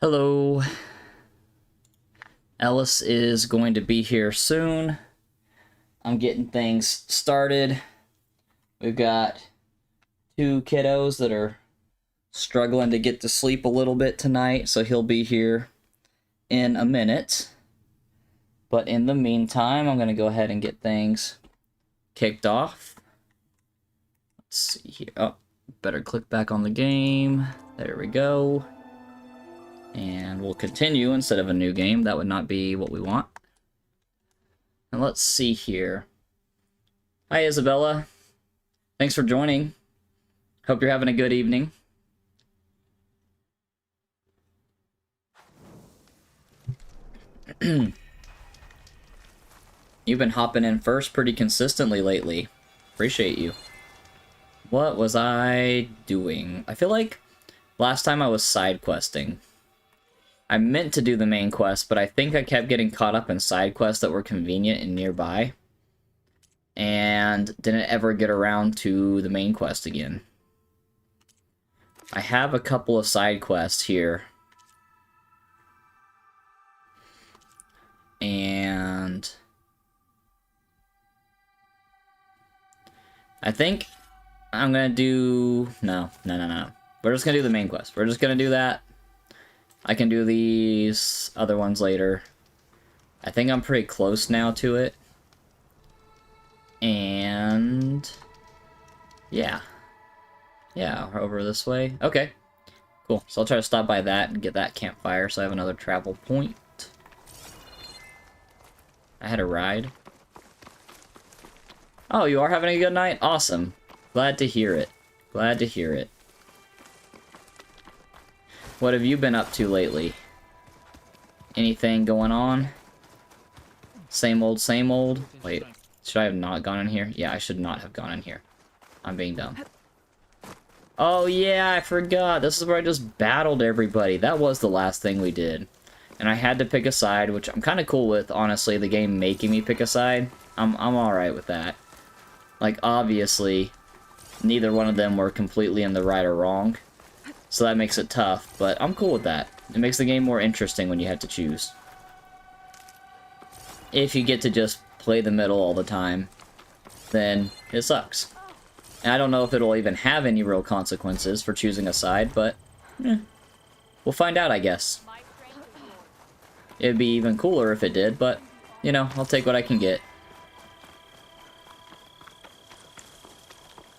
Hello. Ellis is going to be here soon. I'm getting things started. We've got two kiddos that are struggling to get to sleep a little bit tonight, so he'll be here in a minute. But in the meantime, I'm going to go ahead and get things kicked off. Let's see here. Oh, better click back on the game. There we go. And we'll continue instead of a new game. That would not be what we want. And let's see here. Hi, Isabella. Thanks for joining. Hope you're having a good evening. You've been hopping in first pretty consistently lately. Appreciate you. What was I doing? I feel like last time I was side questing. I meant to do the main quest, but I think I kept getting caught up in side quests that were convenient and nearby. And didn't ever get around to the main quest again. I have a couple of side quests here. And I think I'm gonna do... No. We're just gonna do the main quest. We're just gonna do that. I can do these other ones later. I think I'm pretty close now to it. And... yeah. Yeah, we're over this way. Okay. Cool. So I'll try to stop by that and get that campfire so I have another travel point. I had a ride. Oh, you are having a good night? Awesome. Glad to hear it. Glad to hear it. What have you been up to lately? Anything going on? Same old, same old? Wait, should I have not gone in here? Yeah, I should not have gone in here. I'm being dumb. Oh yeah, I forgot. This is where I just battled everybody. That was the last thing we did. And I had to pick a side, which I'm kind of cool with, honestly, the game making me pick a side. I'm alright with that. Like, obviously, neither one of them were completely in the right or wrong. So that makes it tough, but I'm cool with that. It makes the game more interesting when you have to choose. If you get to just play the middle all the time, then it sucks. And I don't know if it'll even have any real consequences for choosing a side, but we'll find out, I guess. It'd be even cooler if it did, but, you know, I'll take what I can get.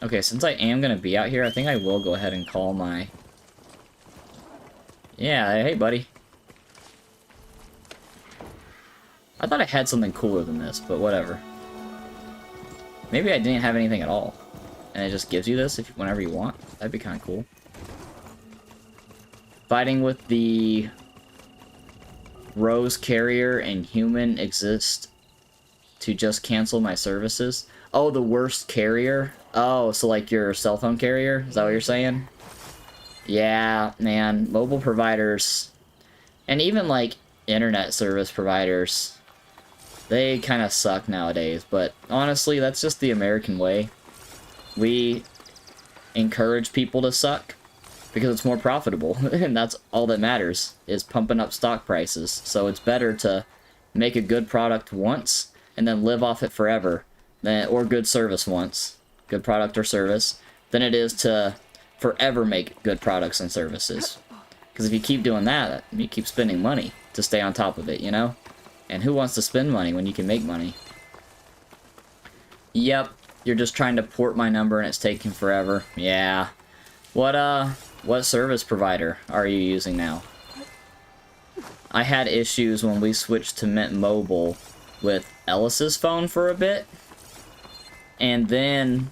Okay, since I am going to be out here, I think I will go ahead and call my... Yeah, hey buddy. I thought I had something cooler than this, but whatever. Maybe I didn't have anything at all. And it just gives you this whenever you want. That'd be kind of cool. Fighting with the Rose carrier and human exist to just cancel my services. Oh, the worst carrier? Oh, so like your cell phone carrier? Is that what you're saying? Yeah, man, mobile providers, and even, like, internet service providers, they kind of suck nowadays, but honestly, that's just the American way. We encourage people to suck because it's more profitable, and that's all that matters, is pumping up stock prices. So it's better to make a good product once, and then live off it forever, or good service once, good product or service, than it is to forever make good products and services. Because if you keep doing that, you keep spending money to stay on top of it, you know? And who wants to spend money when you can make money? Yep, you're just trying to port my number and it's taking forever. Yeah. What service provider are you using now? I had issues when we switched to Mint Mobile with Ellis's phone for a bit. And then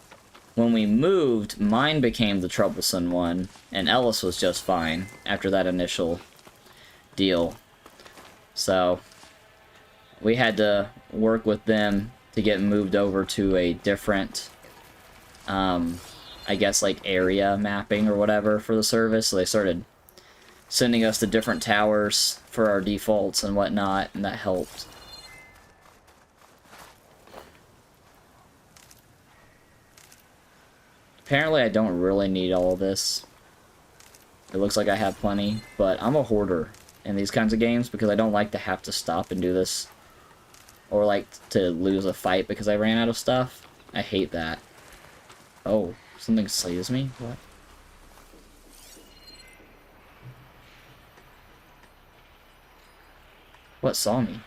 when we moved, mine became the troublesome one, and Ellis was just fine after that initial deal. So, we had to work with them to get moved over to a different, I guess, like, area mapping or whatever for the service. So they started sending us to different towers for our defaults and whatnot, and that helped. Apparently I don't really need all of this. It looks like I have plenty, but I'm a hoarder. in these kinds of games because I don't like to have to stop and do this. Or like to lose a fight because I ran out of stuff. I hate that. Oh, something slays me? What? What saw me?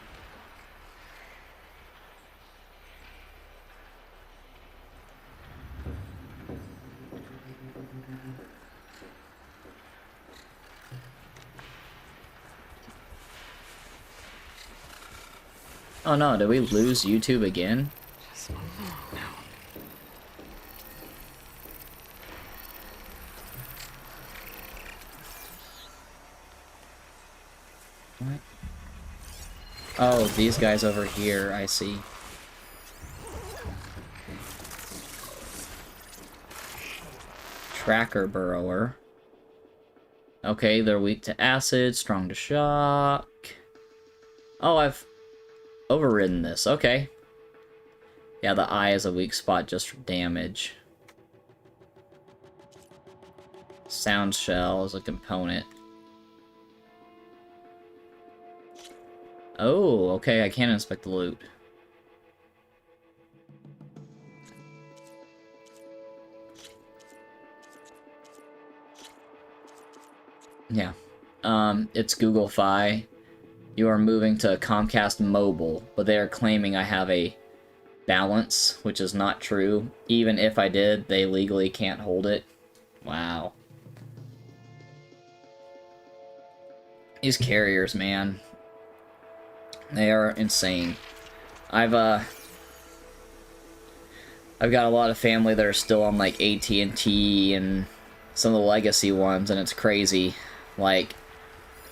Oh no, did we lose YouTube again? Just move along now. What? Oh, these guys over here, I see. Tracker burrower. Okay, they're weak to acid, strong to shock. Oh, I've overridden this. Okay. Yeah, the eye is a weak spot just for damage. Sound shell is a component. Oh, okay, I can inspect the loot. Yeah. It's Google Fi. You are moving to Comcast Mobile, but they are claiming I have a balance, which is not true. Even if I did, they legally can't hold it. Wow. These carriers, man. They are insane. I've got a lot of family that are still on like AT&T and some of the legacy ones, and it's crazy, like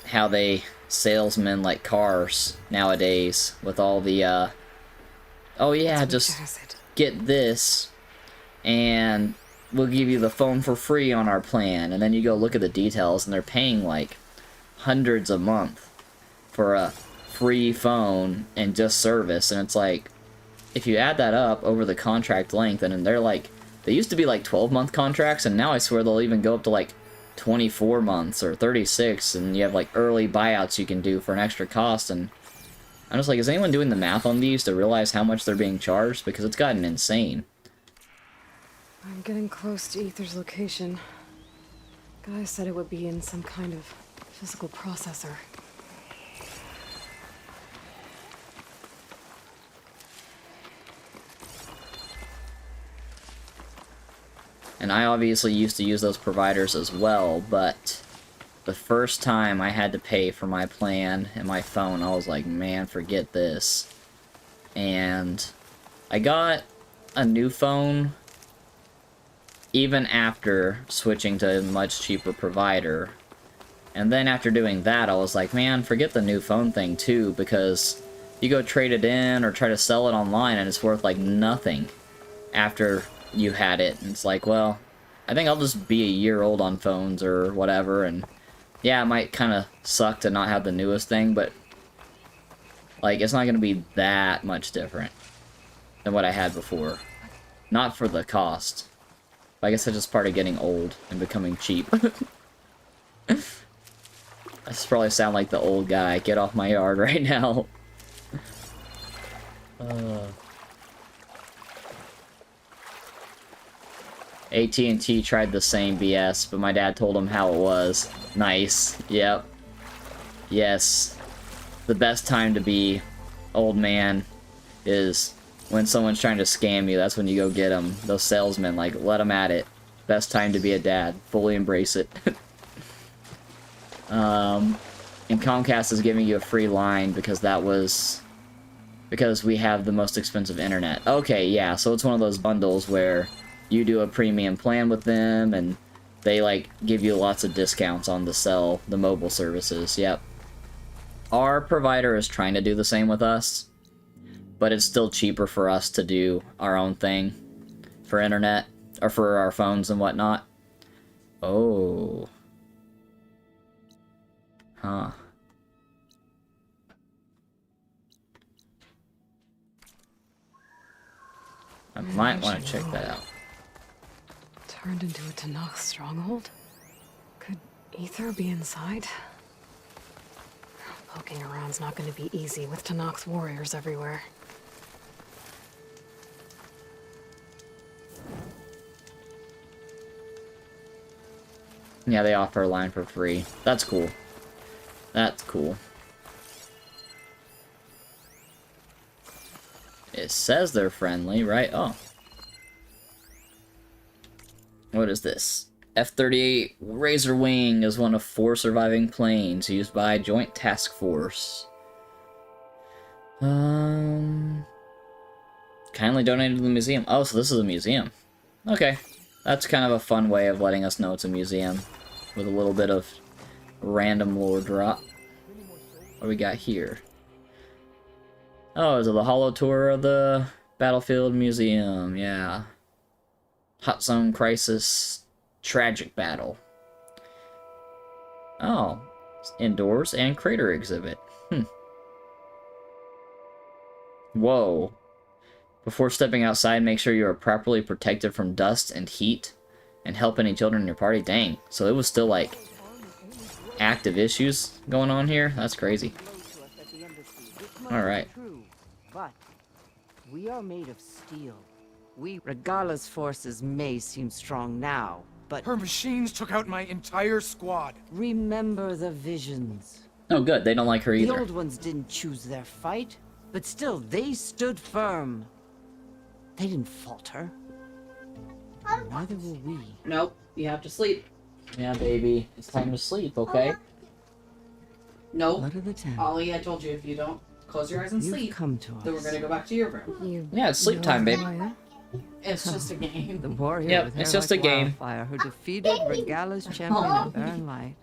how they salesmen like cars nowadays with all the oh yeah, just get this and we'll give you the phone for free on our plan, and then you go look at the details and they're paying like hundreds a month for a free phone and just service, and it's like, if you add that up over the contract length, and they're like, they used to be like 12-month contracts, and now I swear they'll even go up to like 24 months or 36, and you have like early buyouts you can do for an extra cost, and I'm just like, is anyone doing the math on these to realize how much they're being charged? Because it's gotten insane. I'm getting close to Aether's location. Guy said it would be in some kind of physical processor. And I obviously used to use those providers as well, but the first time I had to pay for my plan and my phone, I was like, man, forget this. And I got a new phone even after switching to a much cheaper provider. And then after doing that, I was like, man, forget the new phone thing too, because you go trade it in or try to sell it online and it's worth like nothing after you had it, and it's like, well, I think I'll just be a year old on phones or whatever, and yeah, it might kind of suck to not have the newest thing, but like, it's not going to be that much different than what I had before. Not for the cost. But I guess that's just part of getting old and becoming cheap. I just probably sound like the old guy. Get off my yard right now. AT&T tried the same BS, but my dad told him how it was. Nice. Yep. Yes. The best time to be old man is when someone's trying to scam you. That's when you go get them. Those salesmen, like, let them at it. Best time to be a dad. Fully embrace it. And Comcast is giving you a free line because because we have the most expensive internet. Okay, yeah, so it's one of those bundles where you do a premium plan with them, and they, like, give you lots of discounts on the mobile services. Yep. Our provider is trying to do the same with us, but it's still cheaper for us to do our own thing for internet, or for our phones and whatnot. Oh. Huh. I might want to check that out. Turned into a Tanakh stronghold? Could Aether be inside? Poking around's not going to be easy with Tanak's warriors everywhere. Yeah, they offer a line for free. That's cool. That's cool. It says they're friendly, right? Oh. What is this? F-38 Razor Wing is one of 4 surviving planes used by Joint Task Force. Kindly donated to the museum. Oh, so this is a museum. Okay. That's kind of a fun way of letting us know it's a museum. With a little bit of random lore drop. What do we got here? Oh, is it the holo tour of the Battlefield Museum? Yeah. Hot Zone Crisis Tragic Battle. Oh. Indoors and crater exhibit. Whoa. Before stepping outside, make sure you are properly protected from dust and heat. And help any children in your party. Dang. So it was still, like, active issues going on here? That's crazy. Alright. But we are made of steel. Regala's forces may seem strong now, but Her machines took out my entire squad. remember the visions. Oh, good. They don't like her The either. old ones didn't choose their fight, but still, they stood firm. They didn't falter. Neither will we. Nope, you have to sleep. Yeah, baby. It's time to sleep, okay? Nope. Blood of the Ten. Ollie, I told you if you don't close your eyes and You've sleep, come to us. then we're gonna go back to your room. You Yeah, it's sleep time, baby. Maya? It's just a game. The warrior Yep, with it's hair just like a game. wildfire who defeated Regala's champion of Barren Light.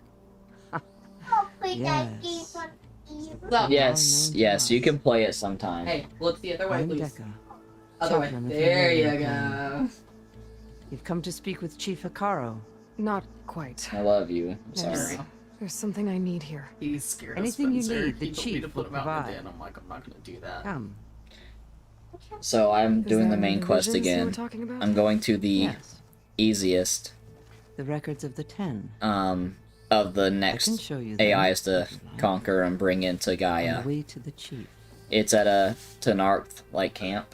Yes. So, Yes, yes, you can play it sometime. hey, look the other way, I'm please. Deca. Other way. Chaplain of There you Himalayan go. You've come to speak with Chief Hikaro. Not quite. I love you. I'm There's, sorry. there's something I need here. He's scared Anything of you Spencer. need, the He told me chief to put him will out in the provide. den. I'm like, I'm not gonna do that. Come. So I'm Is doing that the main the quest visions you were again. talking about? I'm going to the Yes. easiest The records of the Ten. of the I can next show you them, AIs to if you like. conquer and bring into On Gaia. the way to the chief. It's at a Tenarth like camp.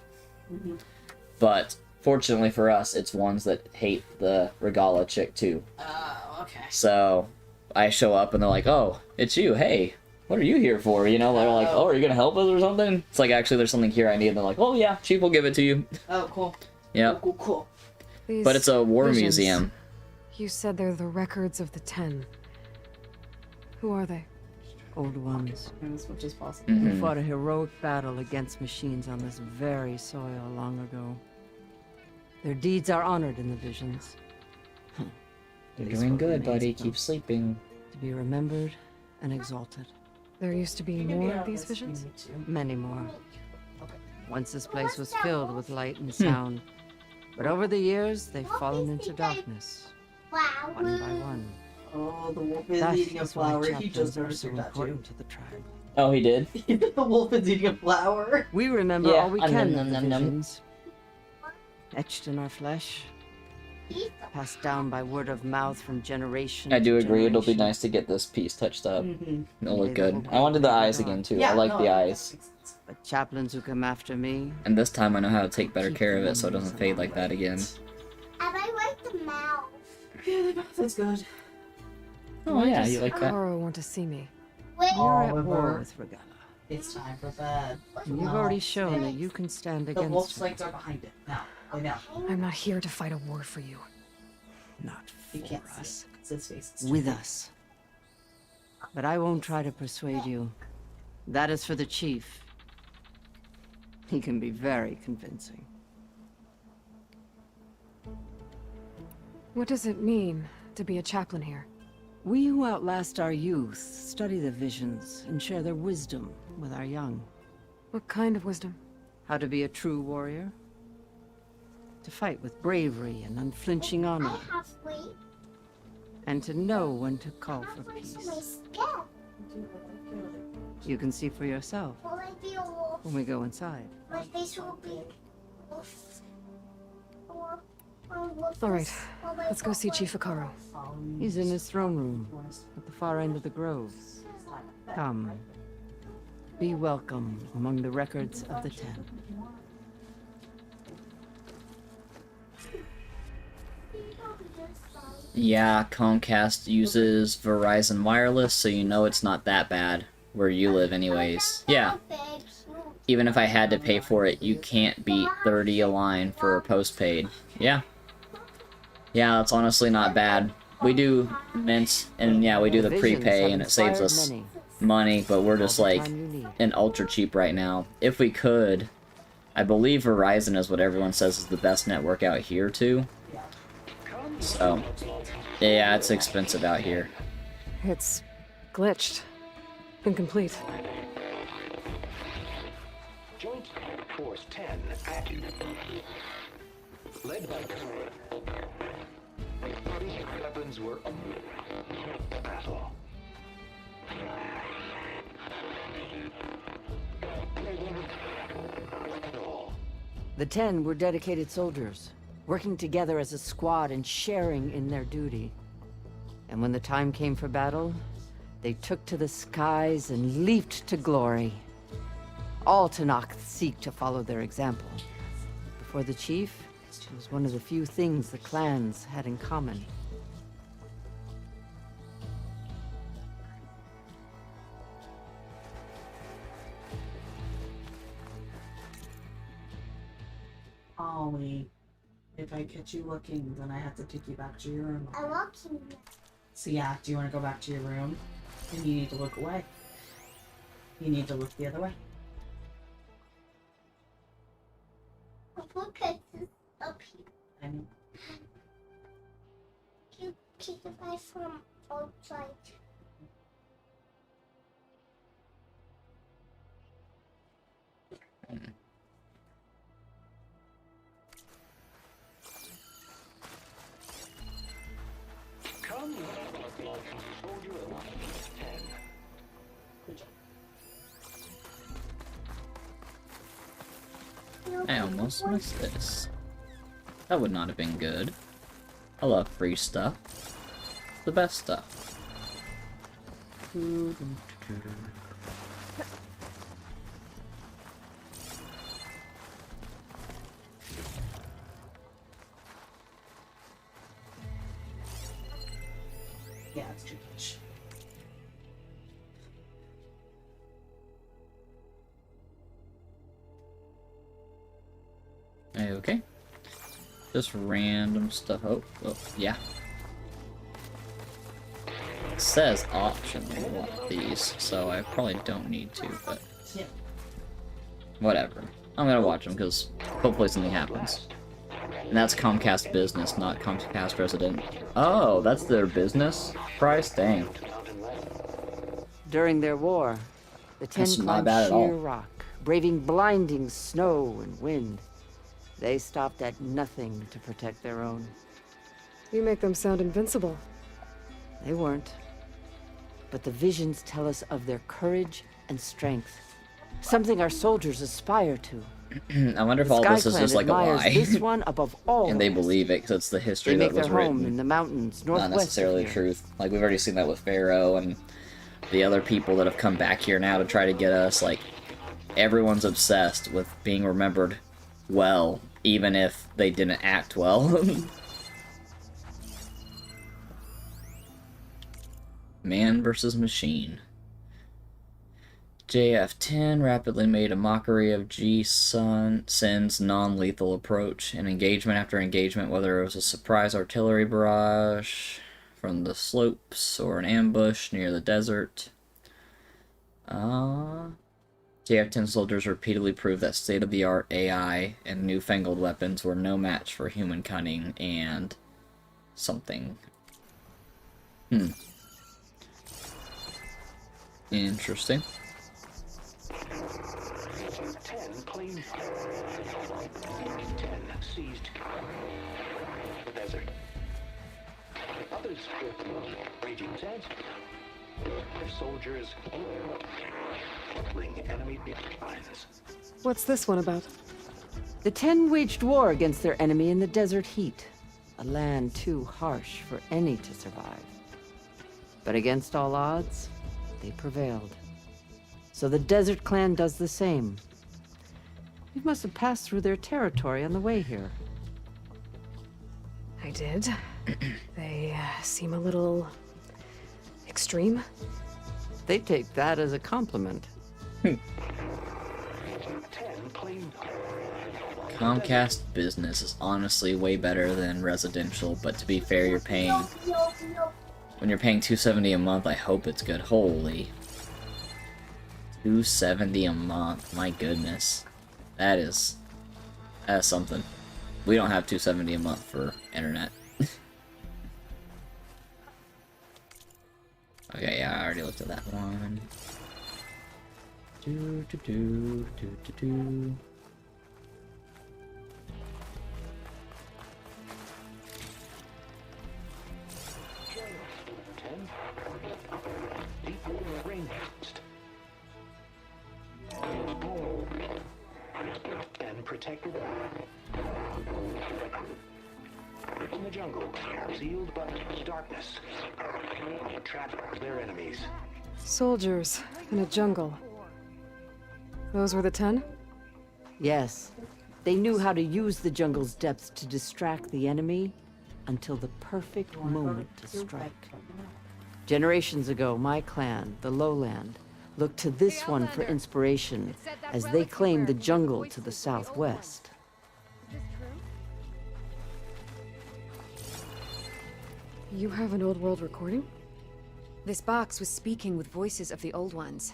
But fortunately for us, it's ones that hate the Regala chick too. Oh, okay. So I show up and they're like, "Oh, it's you. Hey, what are you here for?" You know, they're like, "Oh, are you gonna help us or something?" It's like, actually, there's something here I need. And they're like, "Oh yeah, Chief will give it to you." Oh, cool. Yep. Cool, cool. These But it's a war visions, museum. You said they're the records of the Ten. Who are they? Old ones. As much as possible. Who Mhm. fought a heroic battle against machines on this very soil long ago. Their deeds are honored in the visions. You're It is doing what good, remains buddy. of them, Keep sleeping. To be remembered and exalted. There used to be more of these visions? Many more. Okay. Once this place was filled with light and sound. But over the years, they've fallen into darkness. One by one. Oh, the wolf is That eating a is why flower. He chaplains just are noticed so your tattoo. important to the tribe. Oh, he did. The wolf is eating a flower. We remember Yeah, all we um, can num, of the num, num. visions. Etched in our flesh. Passed down by word of mouth from generation I do to agree. It'll be generation. nice to get this piece touched up. Mm-hmm. It'll look Maybe good. we'll I wanted the work eyes together again on- too. Yeah, I like no, the that eyes. makes sense. But chaplains who come after me, And this time I know how to take better care of it so it doesn't fade like that again. And I like the mouth. Yeah, the mouth is good. Oh Why yeah, does you like that? Hikaru want to see me? Wait, you're at Oliver. war with Regala. It's time for bed. And you've already shown that you can stand The against wolf's her. legs are behind it. Now, lay down. I'm not here to fight a war for you. Not You for can't us. see it. It's his face. It's With us. But I won't try to persuade you. That is for the chief. He can be very convincing. What does it mean to be a chaplain here? We who outlast our youth study the visions and share their wisdom with our young. What kind of wisdom? How to be a true warrior. To fight with bravery and unflinching honor. I have weight. And to know when to call I for have weight to my peace. skin. You can see for yourself Will I be a wolf? when we go inside. My face will be wolf. Or wolf. All right, let's go see Chief Hikaru. He's in his throne room at the far end of the grove. Come. Be welcome among the records of the Ten. Yeah, Comcast uses Verizon Wireless, so you know it's not that bad where you live anyways. Yeah, even if I had to pay for it, you can't beat 30 a line for a postpaid. Yeah. Yeah, that's honestly not bad. We do Mint, and yeah, we do the prepay, and it saves us money, but we're just like an ultra cheap right now. If we could, I believe Verizon is what everyone says is the best network out here too. So, yeah, it's expensive out here. It's glitched. Incomplete. Joint Force 10 active. Led by weapons were battle. The Ten were dedicated soldiers, working together as a squad and sharing in their duty. And when the time came for battle, they took to the skies and leaped to glory. All Tenakth seek to follow their example. Before the chief, it was one of the few things the clans had in common. Ollie, if I catch you looking, then I have to take you back to your room. I'm walking. So yeah, do you want to go back to your room? And you need to look away. You need to look the other way. Look at this up here. I mean, You keep it away from outside. Come, soldier alliance 10. good job. I almost missed this. That would not have been good. I love free stuff. The best stuff. Yeah, it's too much. Okay. Just random stuff. Oh, yeah. It says optional want these, so I probably don't need to, but Yeah. whatever. I'm gonna watch them because hopefully something happens. And that's Comcast Business, not Comcast Resident. Oh, that's their business price? Dang. During their war, the Ten That's not climbed bad at all. sheer rock, braving blinding snow and wind. They stopped at nothing to protect their own. You make them sound invincible. They weren't. But the visions tell us of their courage and strength. Something our soldiers aspire to. I wonder if all this is SkyClan just like a admires lie. this one above all. And they the rest. believe it because it's the history They make that their was home written. in the mountains Not northwest necessarily of the here. truth. Like, we've already seen that with Pharaoh and the other people that have come back here now to try to get us. Like, everyone's obsessed with being remembered well, even if they didn't act well. Man versus machine. JF-10 rapidly made a mockery of Sin's non-lethal approach. An engagement after engagement, whether it was a surprise artillery barrage from the slopes or an ambush near the desert. JF-10 soldiers repeatedly proved that state-of-the-art AI and newfangled weapons were no match for human cunning and something. Interesting. 10 claimed 10 seized the desert. Others with raging sands. Their soldiers killing enemy lines. What's this one about? The Ten waged war against their enemy in the desert heat, a land too harsh for any to survive. But against all odds, they prevailed. So the Desert Clan does the same. You must have passed through their territory on the way here. I did. They seem a little extreme. They take that as a compliment. 10 claimed. Comcast Business is honestly way better than residential, but to be fair, you're paying... When you're paying $270 a month, I hope it's good. Holy. $270 a month, my goodness. That is something. We don't have $270 a month for internet. Okay, yeah, I already looked at that one. Do do do do do do. Deep rainforest. And protected in the jungle, sealed but darkness. Trap their enemies. Soldiers in a jungle. Those were the 10? Yes. They knew how to use the jungle's depths to distract the enemy until the perfect moment to strike. Generations ago, my clan, the Lowland, looked to this one for inspiration as they claimed the jungle to the southwest. You have an old world recording? This box was speaking with voices of the old ones,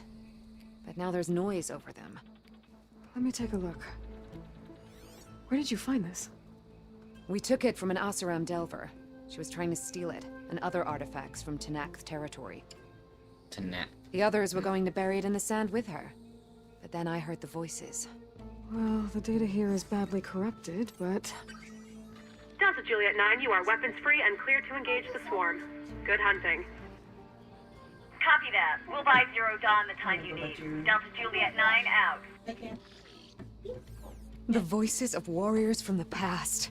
but now there's noise over them. Let me take a look. Where did you find this? We took it from an Oseram Delver. She was trying to steal it, and other artifacts from Tenakth territory. Tenakth. The others were going to bury it in the sand with her. But then I heard the voices. Well, the data here is badly corrupted, but... Delta Juliet 9, you are weapons free and clear to engage the swarm. Good hunting. Copy that. We'll buy Zero Dawn the time you need. Delta Juliet 9 out. The voices of warriors from the past.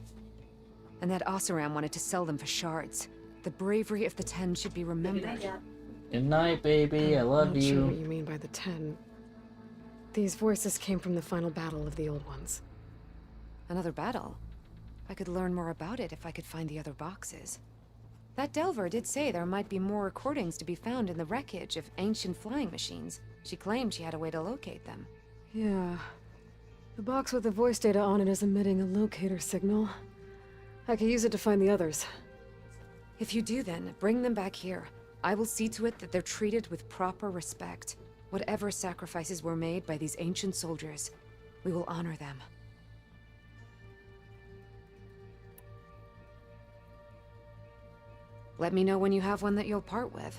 And that Oseram wanted to sell them for shards. The bravery of the 10 should be remembered. Good night, baby. I love Not sure you. what you mean by the 10. These voices came from the final battle of the Old Ones. Another battle? I could learn more about it if I could find the other boxes. That Delver did say there might be more recordings to be found in the wreckage of ancient flying machines. She claimed she had a way to locate them. Yeah. The box with the voice data on it is emitting a locator signal. I could use it to find the others. If you do then, bring them back here. I will see to it that they're treated with proper respect. Whatever sacrifices were made by these ancient soldiers, we will honor them. Let me know when you have one that you'll part with.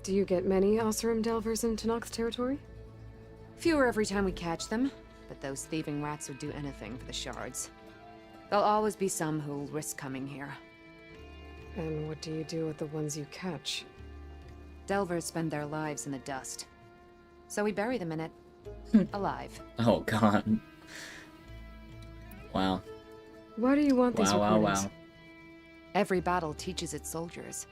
Do you get many Oseram Delvers in Tenakth territory? Fewer every time we catch them, but those thieving rats would do anything for the shards. There'll always be some who'll risk coming here. And what do you do with the ones you catch? Delvers spend their lives in the dust. So we bury them in it, alive. Oh, God. Wow. Why do you want these recordings? Wow. Every battle teaches its soldiers.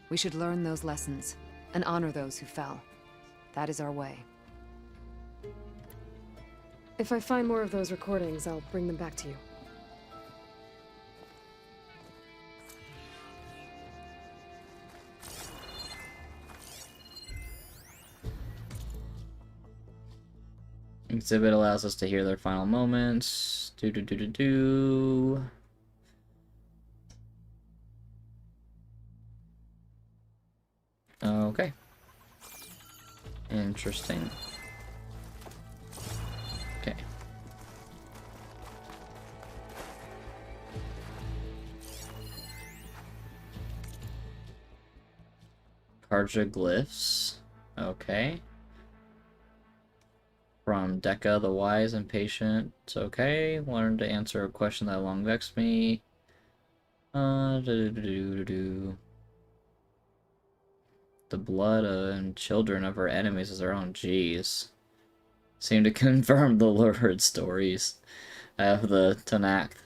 We should learn those lessons, and honor those who fell. That is our way. If I find more of those recordings, I'll bring them back to you. Exhibit allows us to hear their final moments. Do. Okay. Interesting. Okay. Karja glyphs. Okay. From Dekka the Wise and Patient. Okay. Learn to answer a question that long vexed me. The blood and children of our enemies is our own. Jeez. Seem to confirm the lurid stories of the Tenakth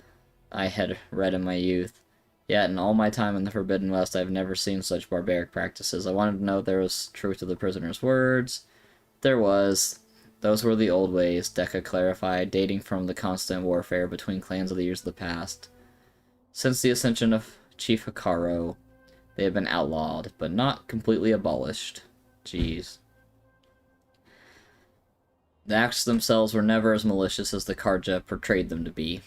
I had read in my youth. Yet in all my time in the Forbidden West, I've never seen such barbaric practices. I wanted to know if there was truth to the prisoner's words. There was. Those were the old ways, Dekka clarified, dating from the constant warfare between clans of the years of the past. Since the ascension of Chief Hikaru, they have been outlawed, but not completely abolished. Jeez. The acts themselves were never as malicious as the Karja portrayed them to be.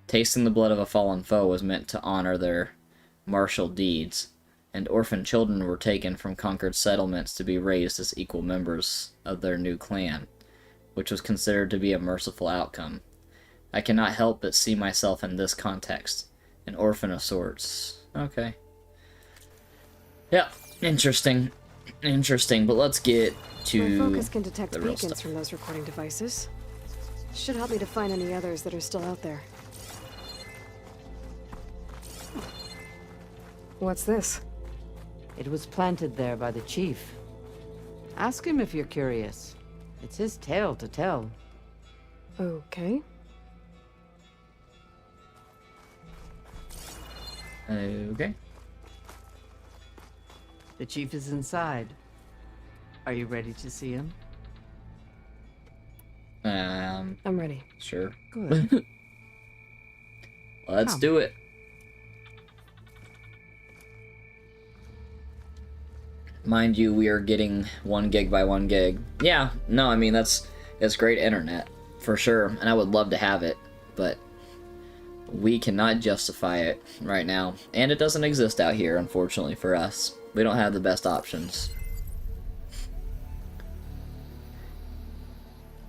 Tasting the blood of a fallen foe was meant to honor their martial deeds, and orphan children were taken from conquered settlements to be raised as equal members of their new clan, which was considered to be a merciful outcome. I cannot help but see myself in this context, an orphan of sorts. Okay. Yeah, interesting. Interesting, but let's get to My focus can detect the real beacons stuff. from those recording devices. Should help me to find any others that are still out there. What's this? It was planted there by the chief. Ask him if you're curious. It's his tale to tell. Okay. Okay. The chief is inside. Are you ready to see him? I'm ready. Sure. Good. Let's Come. do it. Mind you, we are getting 1 gig by 1 gig. Yeah, no, I mean, it's great internet, for sure, and I would love to have it, but we cannot justify it right now. And it doesn't exist out here, unfortunately, for us. We don't have the best options.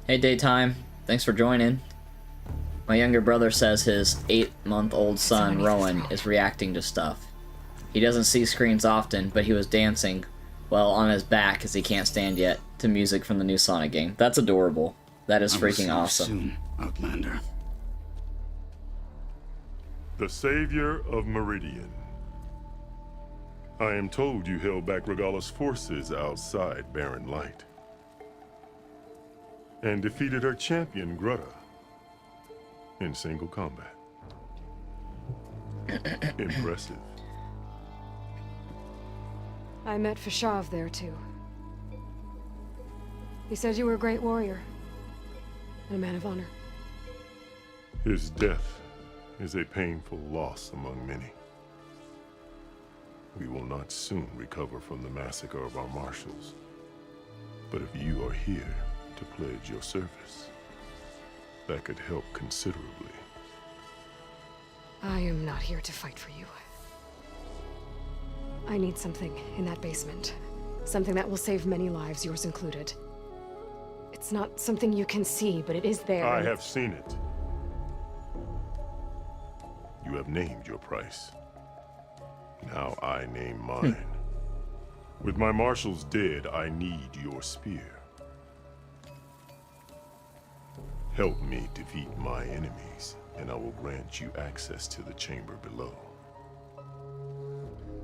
Hey, Daytime. Thanks for joining. My younger brother says his 8-month-old son, Rowan, is reacting to stuff. He doesn't see screens often, but he was dancing, well, on his back, as he can't stand yet, to music from the new Sonic game. That's adorable. That is freaking awesome. Soon, Outlander. The savior of Meridian. I am told you held back Regala's forces outside Barren Light. And defeated her champion, Grutta, in single combat. Impressive. I met Fashav there, too. He said you were a great warrior. And a man of honor. His death is a painful loss among many. We will not soon recover from the massacre of our marshals. But if you are here to pledge your service, that could help considerably. I am not here to fight for you. I need something in that basement. Something that will save many lives, yours included. It's not something you can see, but it is there. I have seen it. You have named your price. Now I name mine. With my marshals dead, I need your spear. Help me defeat my enemies, and I will grant you access to the chamber below.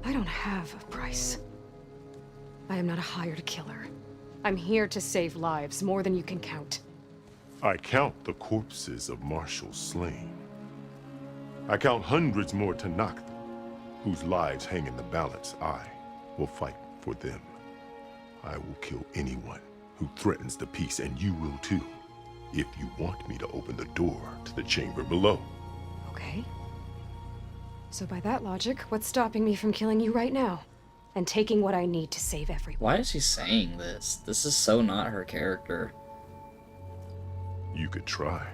I don't have a price. I am not a hired killer. I'm here to save lives, more than you can count. I count the corpses of marshals slain. I count hundreds more Tenakth, whose lives hang in the balance. I will fight for them. I will kill anyone who threatens the peace, and you will too, if you want me to open the door to the chamber below. Okay. So by that logic, what's stopping me from killing you right now? And taking what I need to save everyone? Why is she saying this? This is so not her character. You could try.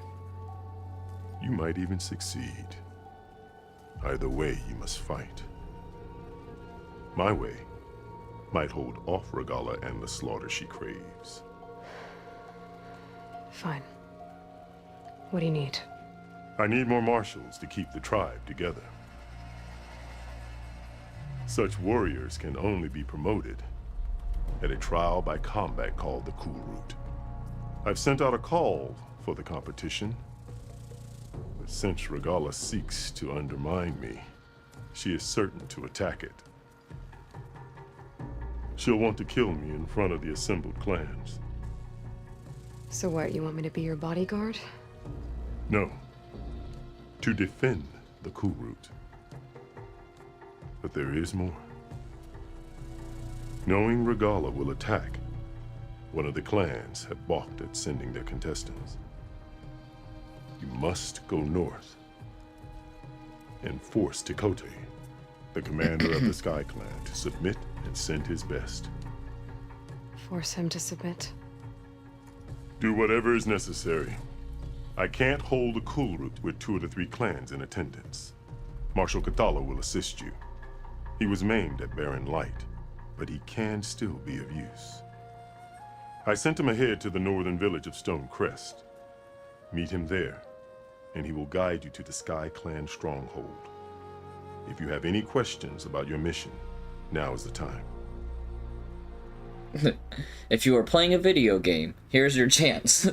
You might even succeed. Either way, you must fight. My way might hold off Regala and the slaughter she craves. Fine. What do you need? I need more marshals to keep the tribe together. Such warriors can only be promoted at a trial by combat called the Kulrut. I've sent out a call for the competition, but since Regala seeks to undermine me, she is certain to attack it. She'll want to kill me in front of the assembled clans. So what, you want me to be your bodyguard? No. To defend the Kulrut. But there is more. Knowing Regalla will attack, one of the clans had balked at sending their contestants. You must go north and force Tekote, the commander of the Sky Clan, to submit and send his best. Force him to submit. Do whatever is necessary. I can't hold a Kulrut with 2 of the 3 clans in attendance. Marshal Kathala will assist you. He was maimed at Barren Light, but he can still be of use. I sent him ahead to the northern village of Stone Crest. Meet him there, and he will guide you to the Sky Clan stronghold. If you have any questions about your mission, now is the time. If you are playing a video game, here's your chance.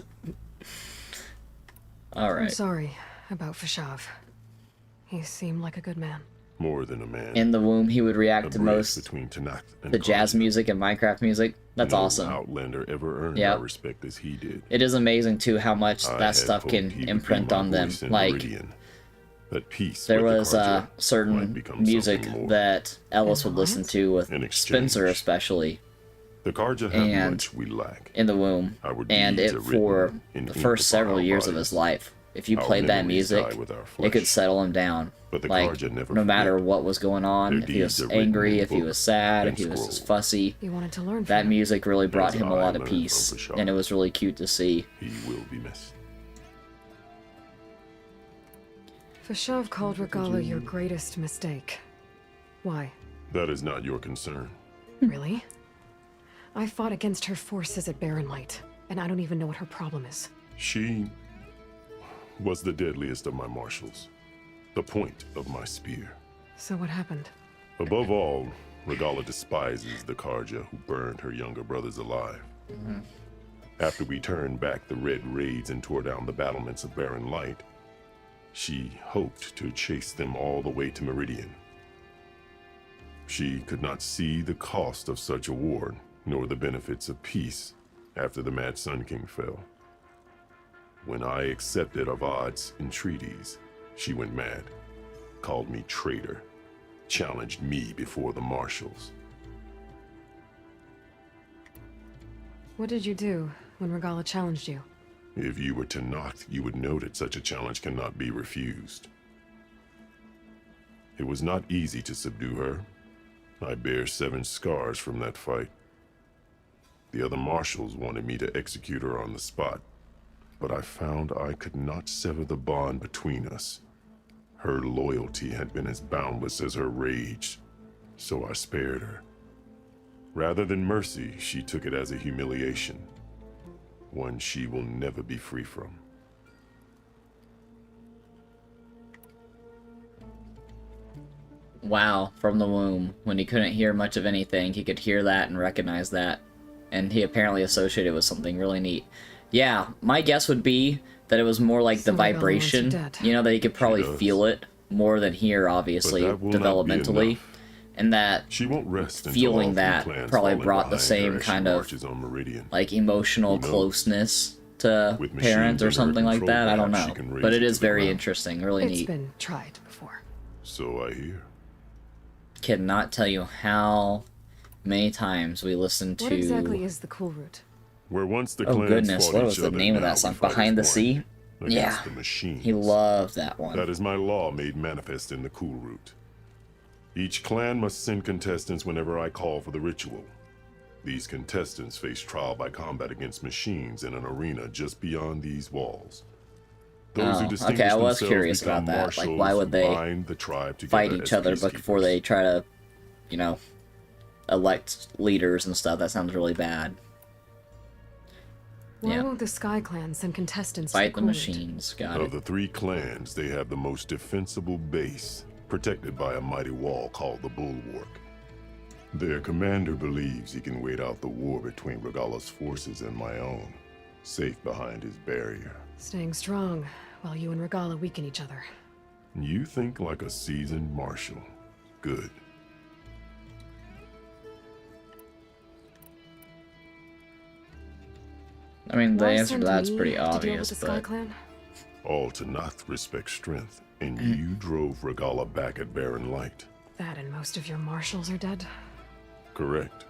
I'm Alright. sorry about Fashav. He seemed like a good man. More than a man. In the womb, he would react A to bridge most between Tenakth and the jazz Karja. music and Minecraft music. That's No awesome. Outlander ever earned Yep. my respect as he did. It is amazing too how much I that had stuff hoped can he would be imprint my on them. voice in Like Meridian, that peace there with the was Karja might certain become music something more. that Ellis would listen to with In exchange, Spencer especially The Karja have and much we lack. in the womb, Our and deeds it are for written in the ink first upon several our years of bodies. his life. If you Our played that memories music, die with our it could flesh. settle him down. But the Like Karja never no matter forget. what was going on, Their if he was deeds are written angry, in if he was books sad, if and he was just scrolls. He fussy, wanted to learn from that him. music really brought As him a I lot of learned peace, from Bashar. and it was really cute to see. He will be missed. Fashav called Regalla your greatest mistake. Why? That is not your concern. Really? I fought against her forces at Barren Light, and I don't even know what her problem is. She was the deadliest of my marshals, the point of my spear. So what happened? Above all, Regalla despises the Karja who burned her younger brothers alive. After we turned back the Red Raids and tore down the battlements of Barren Light, she hoped to chase them all the way to Meridian. She could not see the cost of such a war, nor the benefits of peace after the Mad Sun King fell. When I accepted Avad's entreaties, she went mad, called me traitor, challenged me before the marshals. What did you do when Regalla challenged you? If you were Tenakth, you would know that such a challenge cannot be refused. It was not easy to subdue her. I bear 7 scars from that fight. The other marshals wanted me to execute her on the spot, but I found I could not sever the bond between us. Her loyalty had been as boundless as her rage, so I spared her. Rather than mercy, she took it as a humiliation, one she will never be free from. Wow, from the womb. When he couldn't hear much of anything, he could hear that and recognize that. And he apparently associated it with something really neat. Yeah, my guess would be that it was more like the Somebody else vibration. wants you dead. You know, that he could probably does. feel it more than hear, obviously, But that will not be developmentally. enough. And that She won't rest until feeling all 3 that clans probably fall in brought the behind her same as she kind of, marches on Meridian. like, emotional Who knows? closeness to With parents machines or under her something like control, that. I don't perhaps know. she can raise But it it is to the very ground. interesting, really It's neat. been tried before. So I hear. Cannot tell you how many times we listened to... What exactly is the Cool Route? Where once the Oh clans goodness, fought what each was the other, name of now that we song? fight as Behind the one Sea? against Yeah, the machines. he loved that one. That is my law made manifest in the Cool Route. Each clan must send contestants whenever I call for the ritual. These contestants face trial by combat against machines in an arena just beyond these walls. Those who Oh, distinguish okay, I was themselves curious become about that. Like, marshals why who would they bind the tribe together fight each as other before peacekeepers. they try to, you know, elect leaders and stuff? That sounds really bad. Why Yeah. won't the Sky Clan send contestants Fight to the Cool Route? machines. Got Of it. the 3 clans, they have the most defensible base, protected by a mighty wall called the Bulwark. Their commander believes he can wait out the war between Regalla's forces and my own, safe behind his barrier. Staying strong while you and Regalla weaken each other. You think like a seasoned marshal. Good. I mean, the Why answer send to that's me pretty to deal with obvious, the Sky but... Clan? All Tenakth respect strength, and Mm. you drove Regalla back at Barren Light. That and most of your marshals are dead? Correct.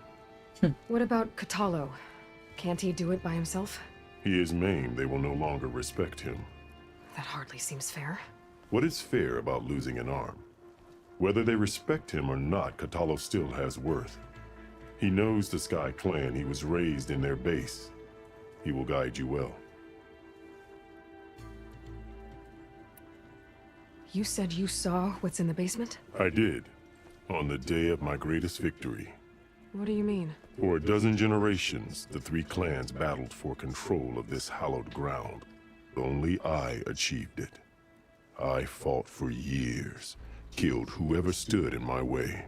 What about Kotallo? Can't he do it by himself? He is maimed. They will no longer respect him. That hardly seems fair. What is fair about losing an arm? Whether they respect him or not, Kotallo still has worth. He knows the Sky Clan. He was raised in their base. He will guide you well. You said you saw what's in the basement? I did, on the day of my greatest victory. What do you mean? For a dozen generations, the three clans battled for control of this hallowed ground. Only I achieved it. I fought for years, killed whoever stood in my way.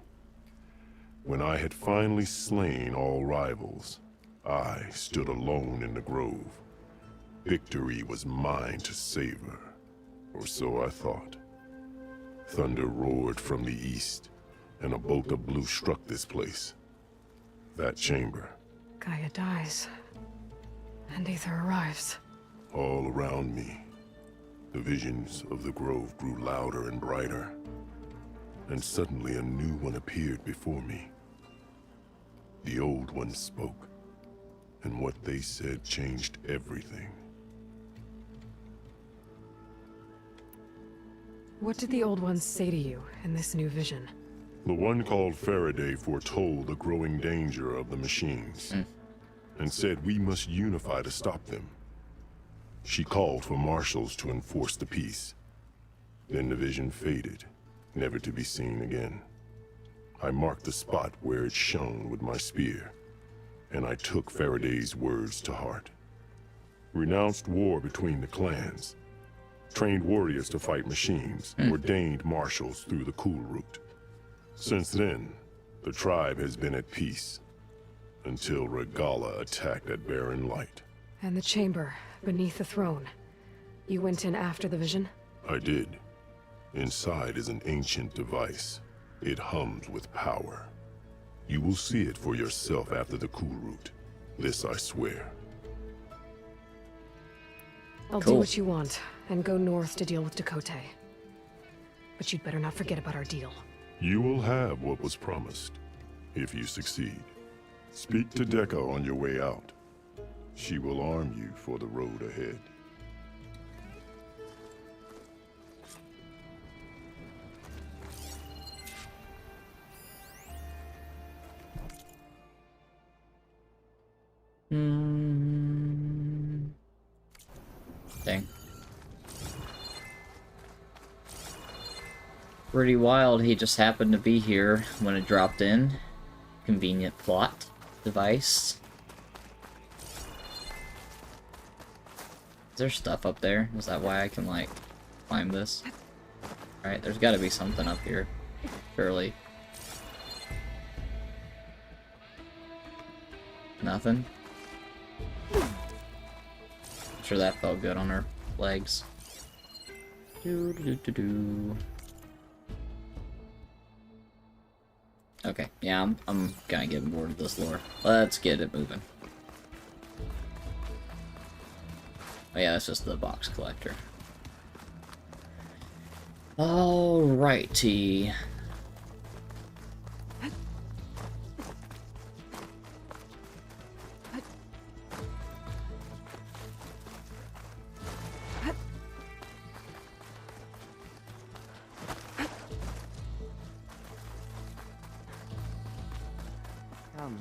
When I had finally slain all rivals, I stood alone in the grove. Victory was mine to savor, or so I thought. Thunder roared from the east, and a bolt of blue struck this place. That chamber. Gaia dies. And Aether arrives. All around me, the visions of the grove grew louder and brighter. And suddenly a new one appeared before me. The old one spoke, and what they said changed everything. What did the old ones say to you in this new vision? The one called Faraday foretold the growing danger of the machines, and said we must unify to stop them. She called for marshals to enforce the peace. Then the vision faded, never to be seen again. I marked the spot where it shone with my spear, and I took Faraday's words to heart. Renounced war between the clans, trained warriors to fight machines, ordained marshals through the cool route. Since then, the tribe has been at peace, until Regalla attacked at Barren Light. And the chamber, beneath the throne. You went in after the vision? I did. Inside is an ancient device. It hums with power. You will see it for yourself after the cool route. This I swear. I'll do what you want, and go north to deal with Dakotay. But you'd better not forget about our deal. You will have what was promised, if you succeed. Speak to Dekka on your way out. She will arm you for the road ahead. Dang. Pretty wild, he just happened to be here when it dropped in. Convenient plot device. Is there stuff up there? Is that why I can, like, climb this? Alright, there's gotta be something up here. Surely. Nothing? I'm sure that felt good on her legs. Okay, yeah, I'm kinda getting bored of this lore. Let's get it moving. Oh yeah, that's just the box collector. Alrighty. Come,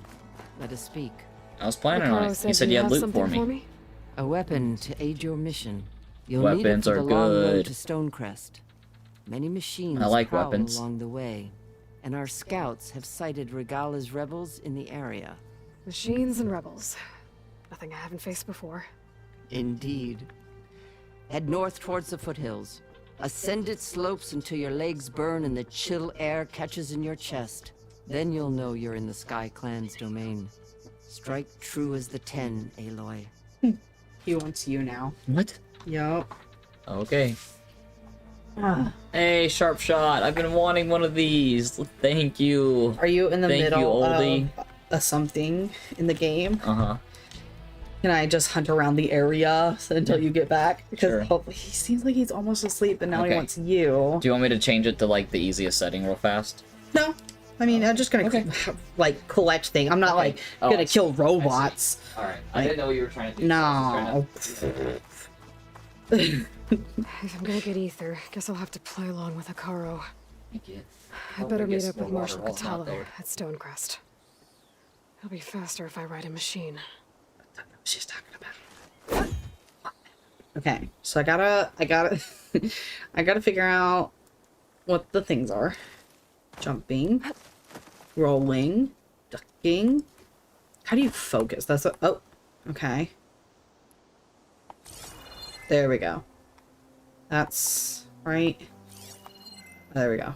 let us speak. I was planning on it. You said you had loot for me. A weapon to aid your mission. You'll Weapons need it for are the long road good. to Stonecrest. Many machines I like prowl weapons. along the way, and our scouts have sighted Regalla's rebels in the area. Machines and rebels. Nothing I haven't faced before. Indeed. Head north towards the foothills. Ascend its slopes until your legs burn and the chill air catches in your chest. Then you'll know you're in the Sky Clan's domain. Strike true as the 10, Aloy. He wants you now. What? Yup. Okay. Hey, sharp shot. I've been wanting one of these. Thank you. Are you in the Thank middle you, oldie. of a something in the game? Uh-huh. Can I just hunt around the area until you get back? Because Sure. hopefully he seems like he's almost asleep, but now he Okay. wants you. Do you want me to change it to, like, the easiest setting real fast? No. I mean, I'm just gonna like collect things. I'm not like gonna kill robots. All right, I didn't know what you were trying to do. No. If I'm gonna get ether, guess I'll have to play along with Akaro. I better meet up with Marshal Catallo at Stonecrest. It'll be faster if I ride a machine. She's talking about. Okay, so I gotta I gotta figure out what the things are. Jumping, rolling, ducking. How do you focus? That's a, oh, okay. There we go. That's right. There we go.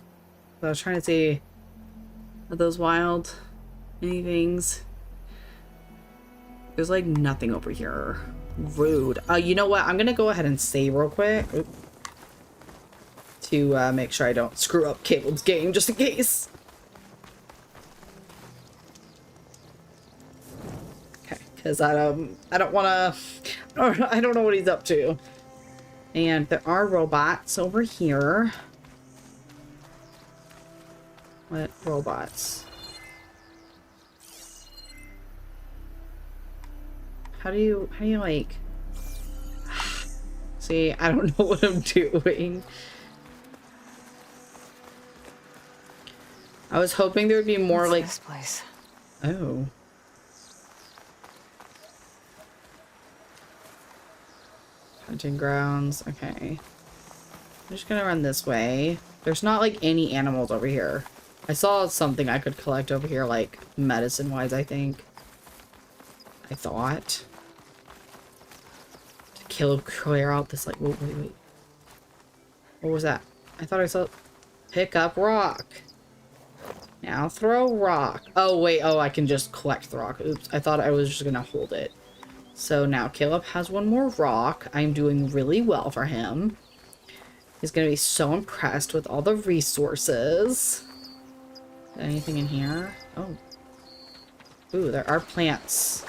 So I was trying to see, are those wild anythings? There's like nothing over here. Rude. You know what? I'm gonna go ahead and save real quick. Oop. To make sure I don't screw up Caleb's game, just in case. Okay, because I don't want to. I don't know what he's up to. And there are robots over here. What robots? How do you like? See, I don't know what I'm doing. I was hoping there would be more like this place. Oh. Hunting grounds. Okay. I'm just gonna run this way. There's not like any animals over here. I saw something I could collect over here, like medicine-wise, I think. I thought. To clear out this like wait. What was that? I thought I saw pick up rock. Now throw rock. Oh, wait. Oh, I can just collect the rock. Oops. I thought I was just going to hold it. So now Caleb has one more rock. I'm doing really well for him. He's going to be so impressed with all the resources. Anything in here? Oh. Ooh, there are plants.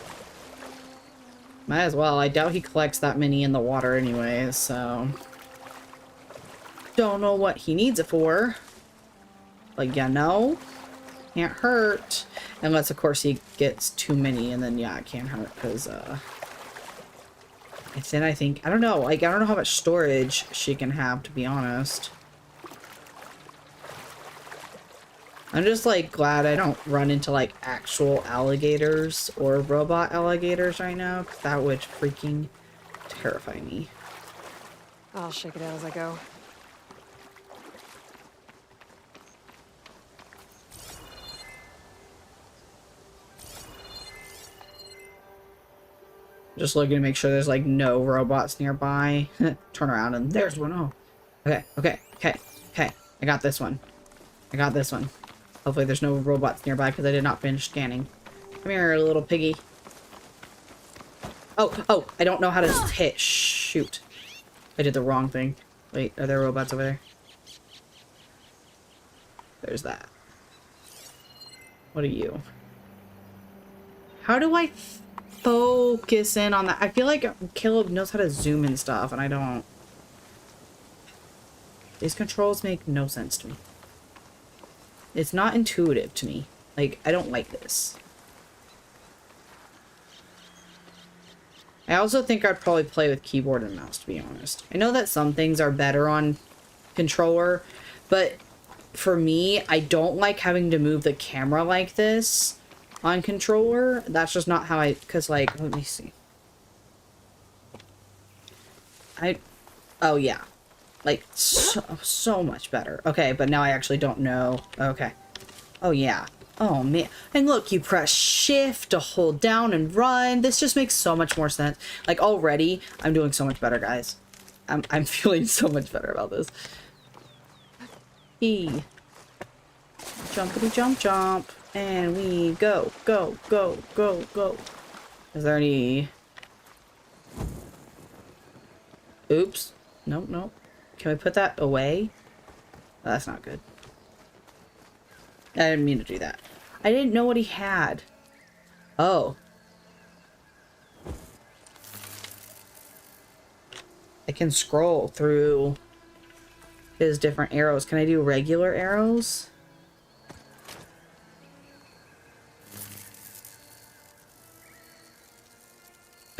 Might as well. I doubt he collects that many in the water anyway, so... Don't know what he needs it for. Like, yeah, no. Can't hurt. Unless, of course, he gets too many, and then, yeah, it can't hurt, because, it's in, I think, I don't know, like, I don't know how much storage she can have, to be honest. I'm just, like, glad I don't run into, like, actual alligators or robot alligators right now, because that would freaking terrify me. I'll shake it out as I go. Just looking to make sure there's like no robots nearby. Turn around and there's one. Oh. Okay. I got this one. Hopefully there's no robots nearby because I did not finish scanning. Come here, little piggy. Oh, I don't know how to hit. Shoot. I did the wrong thing. Wait, are there robots over there? There's that. What are you? How do I focus in on that? I feel like Caleb knows how to zoom and stuff, and I don't. These controls make no sense to me. It's not intuitive to me. Like, I don't like this. I also think I'd probably play with keyboard and mouse, to be honest. I know that some things are better on controller, but for me, I don't like having to move the camera like this on controller. That's just not how I, because like, let me see. Oh yeah. Like, so much better. Okay, but now I actually don't know. Okay. Oh yeah. Oh man. And look, you press shift to hold down and run. This just makes so much more sense. Like already, I'm doing so much better, guys. I'm feeling so much better about this. E. Jumpity jump jump. And we go. Is there any... Oops. Nope. Can we put that away? Oh, that's not good. I didn't mean to do that. I didn't know what he had. Oh. I can scroll through his different arrows. Can I do regular arrows?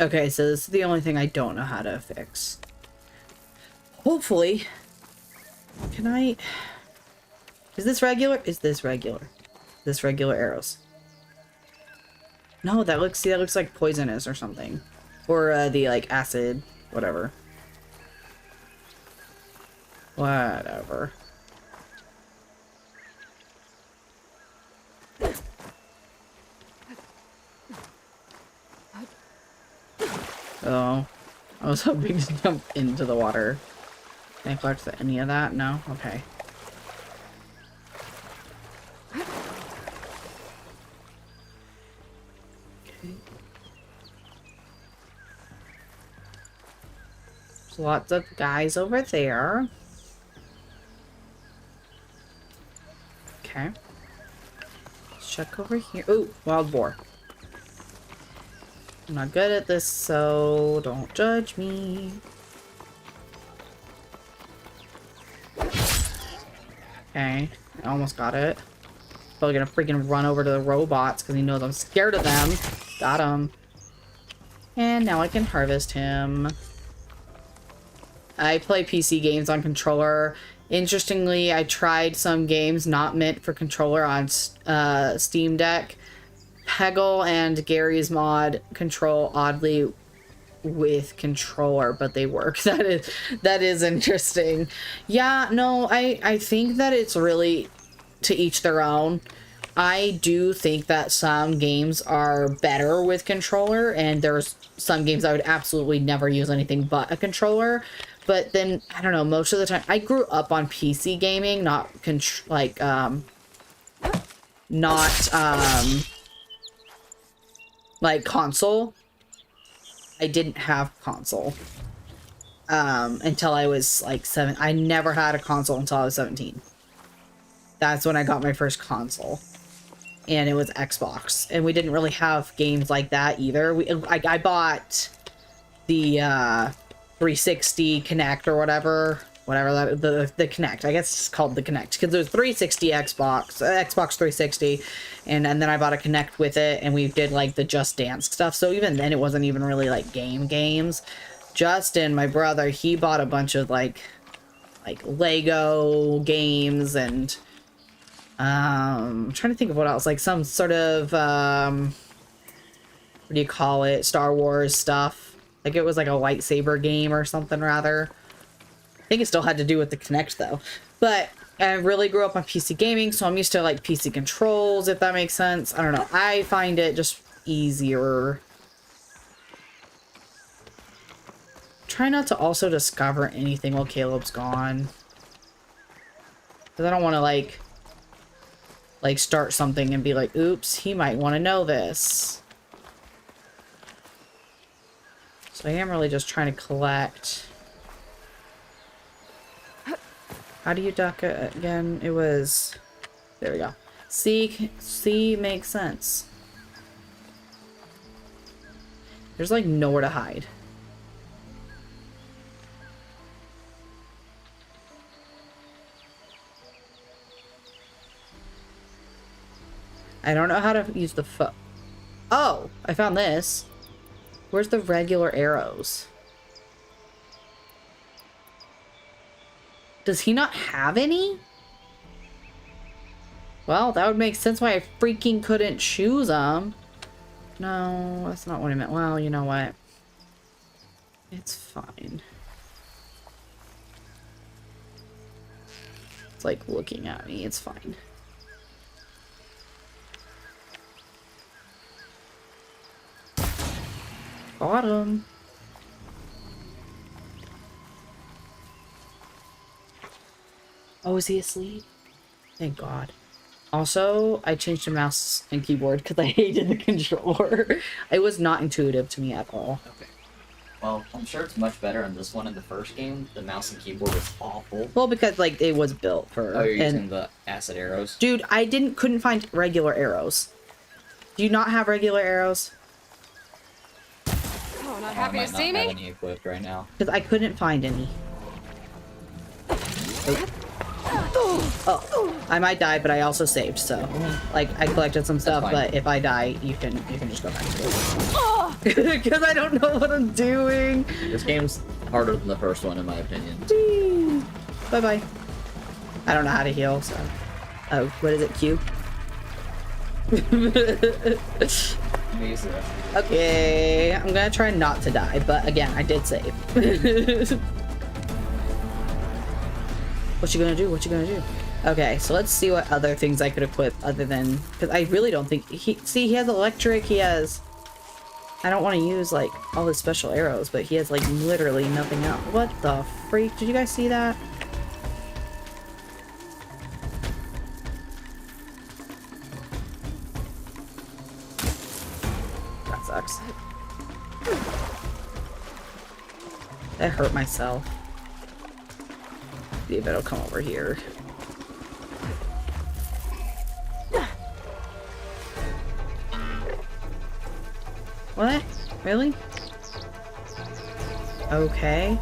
Okay, so this is the only thing I don't know how to fix. Hopefully. Can I... Is this regular? Is this regular? This regular arrows? No, that looks... See, that looks like poisonous or something. Or the, like, acid. Whatever. Whatever. Oh. I was hoping to jump into the water. Can I collect any of that? No? Okay. There's lots of guys over there. Okay. Let's check over here. Ooh, wild boar. I'm not good at this, so don't judge me. Okay, I almost got it. Probably gonna freaking run over to the robots because he knows I'm scared of them. Got him. And now I can harvest him. I play PC games on controller. Interestingly, I tried some games not meant for controller on Steam Deck. Peggle and Gary's mod control oddly with controller, but they work. That is interesting. Yeah, no, I think that it's really to each their own. I do think that some games are better with controller, and there's some games I would absolutely never use anything but a controller. But then, I don't know, most of the time, I grew up on PC gaming, not like console. I didn't have console until I was like 7. I never had a console until I was 17. That's when I got my first console, and it was Xbox. And we didn't really have games like that either. I bought the 360 Kinect or whatever that the Kinect. I guess it's called the Kinect because there's 360 Xbox 360, and then I bought a Kinect with it, and we did like the Just Dance stuff. So even then, it wasn't even really like games. Justin, my brother, he bought a bunch of like Lego games, and I'm trying to think of what else, like some sort of what do you call it, Star Wars stuff. Like it was like a lightsaber game or something rather. I think it still had to do with the Kinect though. But I really grew up on PC gaming, so I'm used to like PC controls, if that makes sense. I don't know. I find it just easier. Try not to also discover anything while Caleb's gone. Because I don't want to like start something and be like, oops, he might want to know this. So I am really just trying to collect. How do you duck it again? It was... There we go. C makes sense. There's like nowhere to hide. I don't know how to use the Oh! I found this. Where's the regular arrows? Does he not have any? Well, that would make sense why I freaking couldn't choose them. No, that's not what I meant. Well, you know what? It's fine. It's like looking at me. It's fine. Got him. Oh, is he asleep? Thank God. Also, I changed to mouse and keyboard because I hated the controller. It was not intuitive to me at all. Okay. Well, I'm sure it's much better in this one. In the first game, the mouse and keyboard was awful. Well, because like it was built for. Oh, you're using the acid arrows? Dude, I couldn't find regular arrows. Do you not have regular arrows? Oh, not happy to see me? I might not have any equipped right now. Because I couldn't find any. Oh. Oh, I might die, but I also saved, so like I collected some stuff. fine. But if I die, you can just go back to it because I don't know what I'm doing. This game's harder than the first one, in my opinion. Bye bye. I don't know how to heal, so. Oh, what is it? Q. Okay, I'm gonna try not to die, but again, I did save. What you gonna do? What you gonna do? Okay, so let's see what other things I could equip other than, because I really don't think he has electric. He has. I don't want to use like all his special arrows, but he has like literally nothing else. What the freak? Did you guys see that? That sucks. That hurt myself. See if it'll come over here. What? Really? Okay.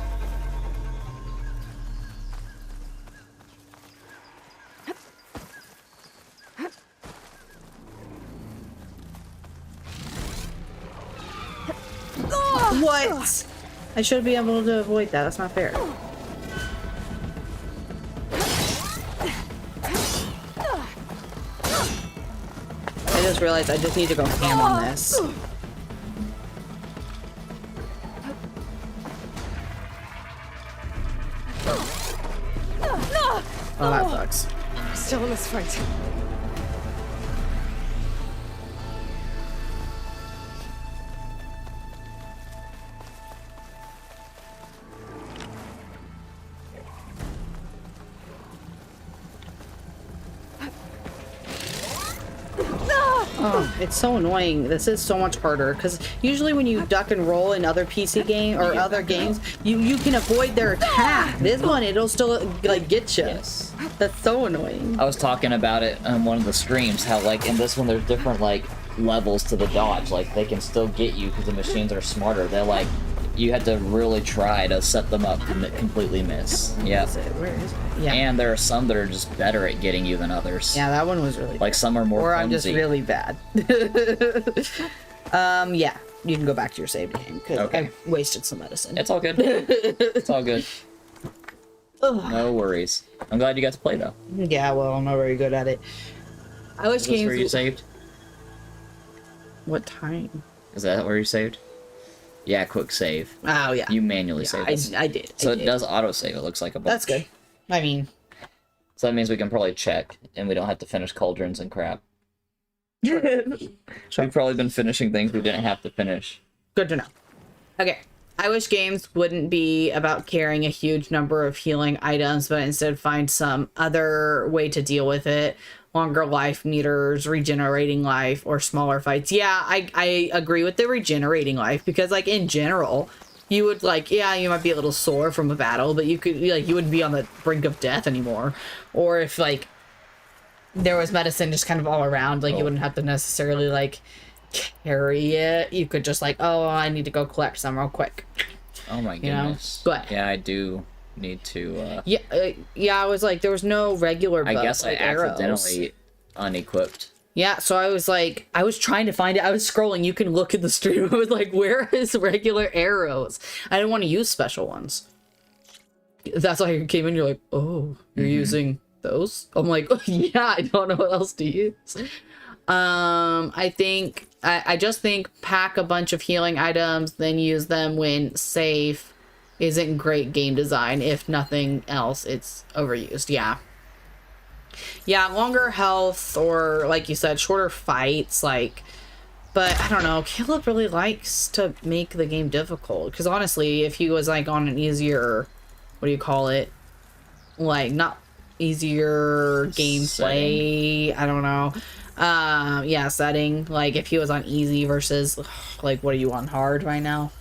What? I should be able to avoid that. That's not fair. I just realized I just need to go ham on this. Oh, that sucks. Still in this fight. Oh, it's so annoying. This is so much harder because usually when you duck and roll in other PC game or other games, you can avoid their attack. This one, it'll still like get you. Yes. That's so annoying. I was talking about it on one of the streams, how like in this one there's different like levels to the dodge. Like they can still get you because the machines are smarter. They're like, you had to really try to set them up to completely miss. Yeah. Where is it? Yeah. And there are some that are just better at getting you than others. Yeah, that one was really like bad. some are more or clumsy. I'm just really bad. Yeah, you can go back to your save game because I wasted some medicine. It's all good. It's all good. No worries. I'm glad you got to play though. Yeah, well, I'm not very good at it. I wish Is this games. where you saved? What time? Is that where you saved? Yeah, quick save. Oh yeah. You manually saved it. I did. So it does auto save. It looks like a bunch. That's good. I mean, so that means we can probably check, and we don't have to finish cauldrons and crap. We've probably been finishing things we didn't have to finish. Good to know. Okay. I wish games wouldn't be about carrying a huge number of healing items, but instead find some other way to deal with it. Longer life meters, regenerating life, or smaller fights. Yeah, I agree with the regenerating life, because like in general, you would like, yeah, you might be a little sore from a battle, but you could like, you wouldn't be on the brink of death anymore. Or if like there was medicine just kind of all around, like you wouldn't have to necessarily like carry it. You could just like, oh, I need to go collect some real quick. Oh my goodness. You know? But yeah, I do need to yeah, I was like, there was no regular I bow, guess like I arrows. accidentally unequipped. Yeah, so I was like, I was trying to find it. I was scrolling. You can look at the stream. I was like, where is regular arrows? I didn't want to use special ones. That's why you came in. You're like, oh, you're using those? I'm like, oh, yeah, I don't know what else to use. I think, I just think pack a bunch of healing items, then use them when safe isn't great game design. If nothing else, it's overused. Yeah. Yeah, longer health, or like you said, shorter fights, like, but I don't know, Caleb really likes to make the game difficult, because honestly, if he was like on an easier, what do you call it, like not easier gameplay, setting. I don't know, yeah, setting, like if he was on easy versus like, what are you on hard right now?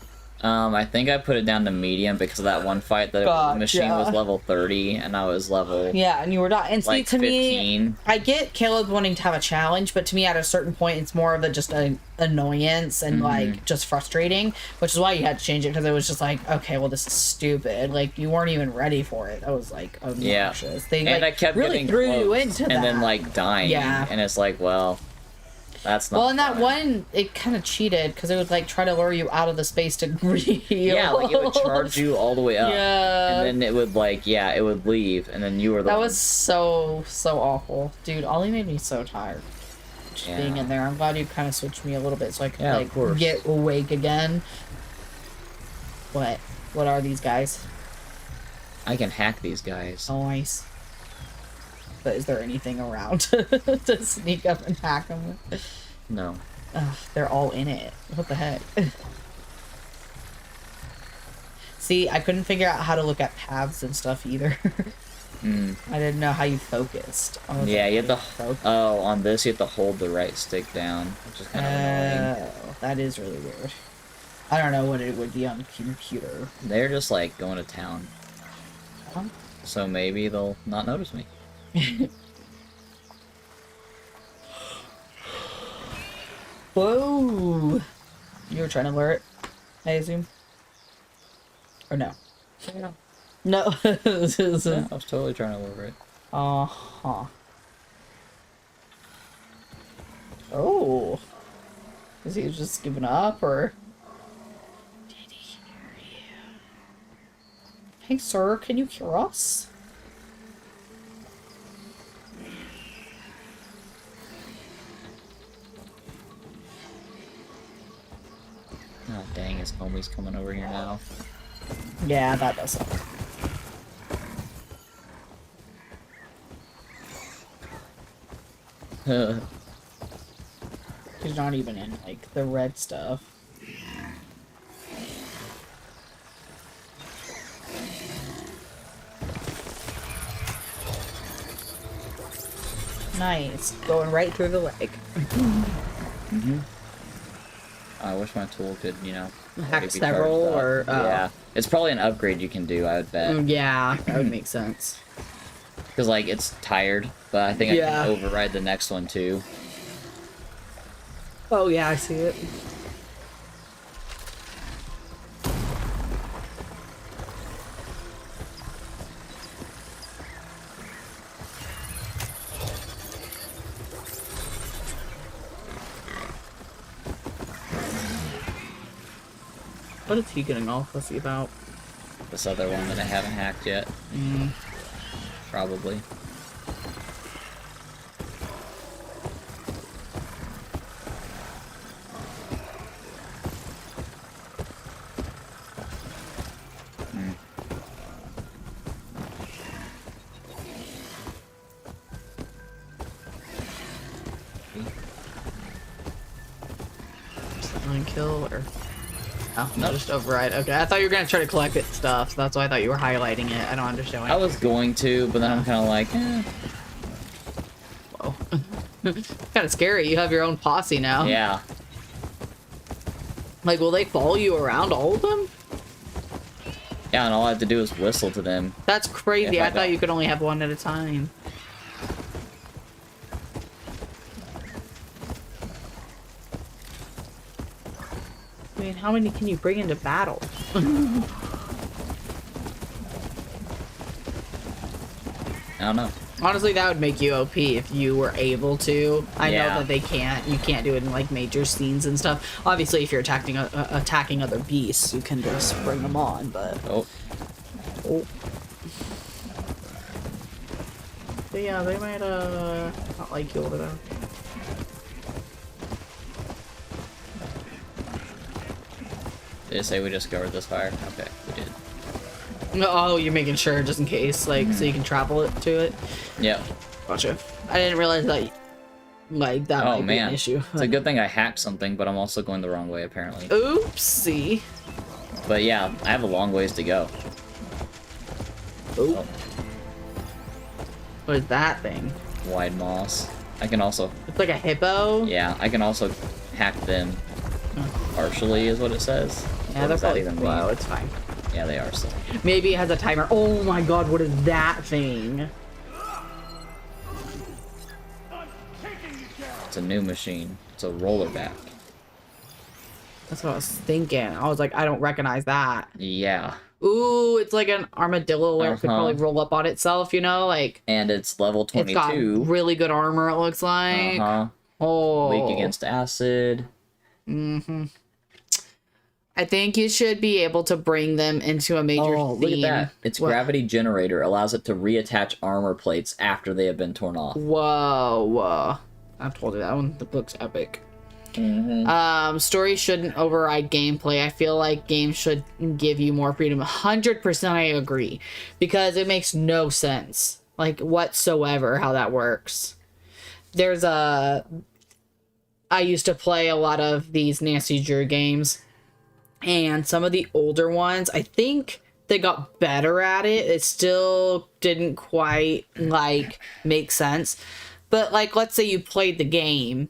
I think I put it down to medium because of that one fight. The machine was level 30, and I was level Yeah, and you were not. And see, like to 15. me, I get Caleb wanting to have a challenge, but to me, at a certain point, it's more of a just an annoyance and like just frustrating, which is why you had to change it because it was just like, okay, well, this is stupid. Like you weren't even ready for it. I was like, obnoxious. They and like, I kept really getting threw close, you into that, and then like dying. Yeah. And it's like, well, that's not. Well, in that fun. one, it kind of cheated because it would like try to lure you out of the space to heal. Yeah, like it would charge you all the way up. Yeah. And then it would like, yeah, it would leave, and then you were the That one. was so awful, dude. Ollie made me so tired. Just being in there. I'm glad you kind of switched me a little bit so I could Yeah, of like course. get awake again. What are these guys? I can hack these guys. Oh, nice. But is there anything around to sneak up and hack them with? No. Ugh, they're all in it. What the heck? See, I couldn't figure out how to look at paths and stuff either. I didn't know how you focused. Yeah, you have to. Oh, on this you have to hold the right stick down, which is kind of annoying. That is really weird. I don't know what it would be on the computer. They're just like going to town. Huh? So maybe they'll not notice me. Whoa! You were trying to lure it, I assume? Or no? Yeah. No. Yeah, I was totally trying to lure it. Uh-huh. Oh. Is he just giving up, or? Did he hear you? Hey, sir, can you hear us? Oh dang, his homie's coming over here now. Yeah, that does suck. He's not even in, like, the red stuff. Nice. Going right through the leg. I wish my tool could, you know, Hack maybe be several, charged up. or... oh. Yeah. It's probably an upgrade you can do, I would bet. Yeah, that would make sense. Because, like, it's tired, but I think I Yeah. can override the next one, too. Oh, yeah, I see it. What is he getting all fussy about? This other one that I haven't hacked yet. Probably. One kill, or... Oh, no, just override. Okay, I thought you were gonna try to collect it stuff, so that's why I thought you were highlighting it. I don't understand why. I was going to, but then I'm kind of like, eh. Whoa. Kind of scary. You have your own posse now. Yeah. Like, will they follow you around, all of them? Yeah, and all I have to do is whistle to them. That's crazy. If I I thought don't- you could only have one at a time. I mean, how many can you bring into battle? I don't know. Honestly, that would make you OP if you were able to. I know Yeah. that they can't. You can't do it in like major scenes and stuff. Obviously, if you're attacking attacking other beasts, you can just bring them on. But Oh. But yeah, they might not like you over there. Did it say we discovered this fire? Okay, we did. Oh, you're making sure just in case, like, so you can travel it to it. Yep. Gotcha. I didn't realize that, like, that Oh might be an man, issue. it's a good thing I hacked something, but I'm also going the wrong way apparently. Oopsie. But yeah, I have a long ways to go. Oh. What is that thing? Wide moss. I can also. It's like a hippo. Yeah, I can also hack them. Partially is what it says. Yeah, What they're does that probably even low. mean? It's fine. Yeah, they are slow. Maybe it has a timer. Oh my god, what is that thing? It's a new machine. It's a rollerback. That's what I was thinking. I was like, I don't recognize that. Yeah. Ooh, it's like an armadillo where it could probably roll up on itself, you know? Like, and it's level 22. It's got really good armor, it looks like. Oh. Weak against acid. Mm-hmm. I think you should be able to bring them into a major theme. Look at that. Its gravity generator allows it to reattach armor plates after they have been torn off. Whoa. I've told you that one. The book's epic. Story shouldn't override gameplay. I feel like games should give you more freedom. 100% I agree. Because it makes no sense. Like, whatsoever how that works. I used to play a lot of these Nancy Drew games. And some of the older ones, I think they got better at it. It still didn't quite, like, make sense. But, like, let's say you played the game.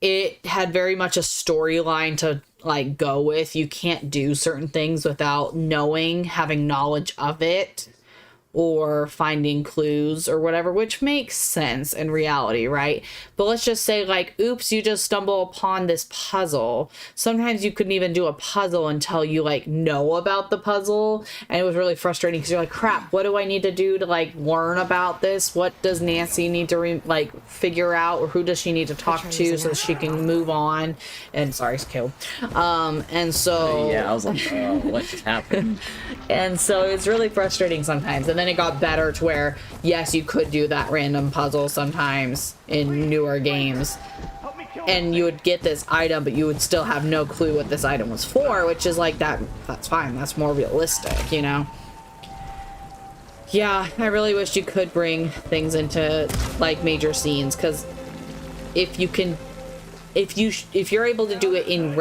It had very much a storyline to, like, go with. You can't do certain things without having knowledge of it. Or finding clues or whatever, which makes sense in reality, right? But let's just say, like, oops, you just stumble upon this puzzle. Sometimes you couldn't even do a puzzle until you, like, know about the puzzle. And it was really frustrating because you're like, crap, what do I need to do to, like, learn about this? What does Nancy need to, figure out? Or who does she need to talk to so that she can move on? And, sorry, Caleb. And so... Yeah, I was like, what just happened? And so it's really frustrating sometimes. And then it got better to where, yes, you could do that random puzzle sometimes in newer games. And you would get this item, but you would still have no clue what this item was for, which is like, that's fine. That's more realistic, you know? Yeah, I really wish you could bring things into, like, major scenes, because if you're able to do it in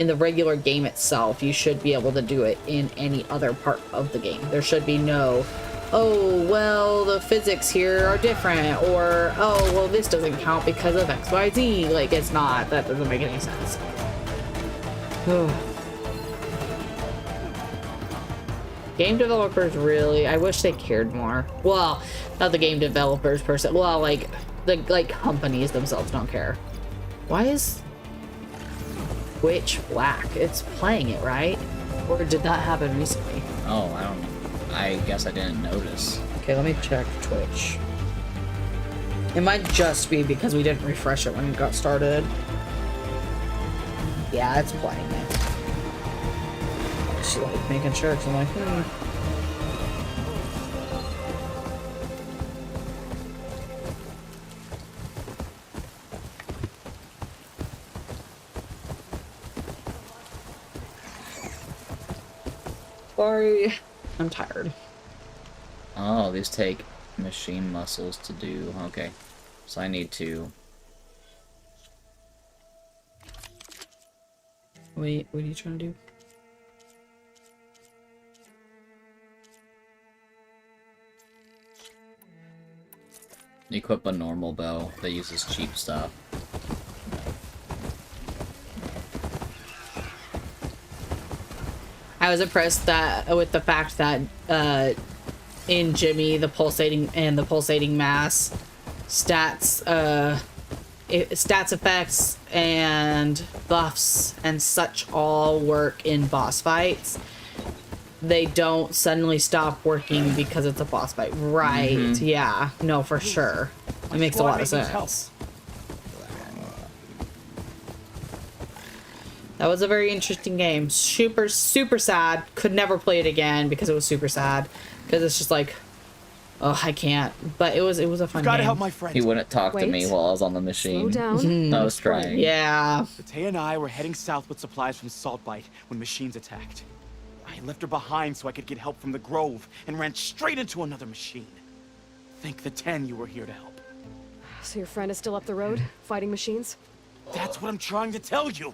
the regular game itself, you should be able to do it in any other part of the game. There should be no, oh, well, the physics here are different, or, oh, well, this doesn't count because of XYZ. Like, it's not. That doesn't make any sense. Game developers really, I wish they cared more. Well, not the game developers per se. Well, like, the companies themselves don't care. Why is Twitch black? It's playing it, right? Or did that happen recently? Oh, I don't know. I guess I didn't notice. Okay, let me check Twitch. It might just be because we didn't refresh it when it got started. Yeah, it's playing it. Just like making sure, because I'm like, Sorry, I'm tired. Oh, these take machine muscles to do. Okay, so I need to... Wait, what are you trying to do? Equip a normal bow that uses cheap stuff. I was impressed with the fact that in Jimmy, the pulsating mass stats, stats effects and buffs and such all work in boss fights. They don't suddenly stop working because it's a boss fight. Right. Yeah. No, for sure. It makes a lot of sense. That was a very interesting game. Super, super sad. Could never play it again because it was super sad. Because it's just like, oh, I can't. But it was a fun game. Help my friend. He wouldn't talk to me while I was on the machine. Slow down. I was trying. Yeah. Tay and I were heading south with supplies from Saltbite when machines attacked. I left her behind so I could get help from the Grove and ran straight into another machine. Thank the 10 you were here to help. So your friend is still up the road, fighting machines? That's what I'm trying to tell you.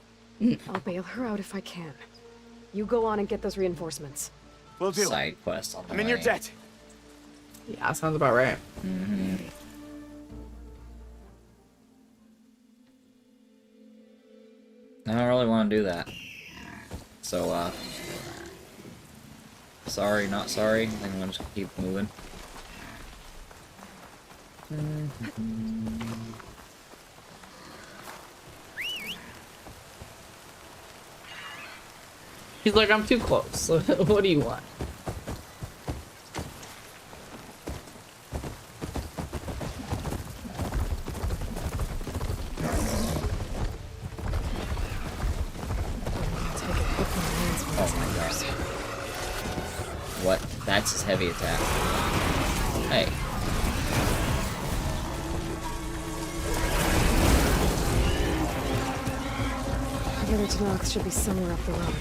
I'll bail her out if I can. You go on and get those reinforcements. Will do. Side quest on the I'm in your way. debt. Yeah, sounds about right. I don't really want to do that. So, sorry, not sorry. I think I'm gonna just keep moving. He's like, I'm too close. What do you want? Oh my god. What? That's his heavy attack. Hey. The other Tanox should be somewhere up the road.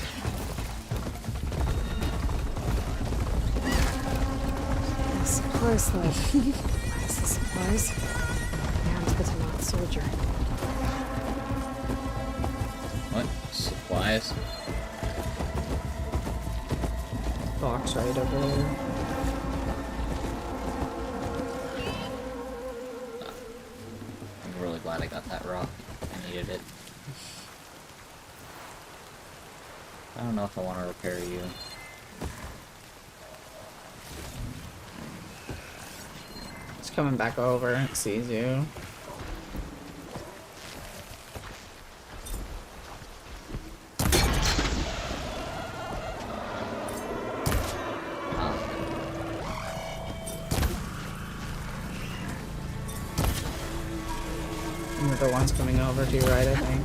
The supply sled. That's the supplies. And the Tanox soldier. What? Supplies? Box right over there. I'm really glad I got that rock. I needed it. I don't know if I want to repair you. It's coming back over. It sees you. The one's coming over to your right, I think.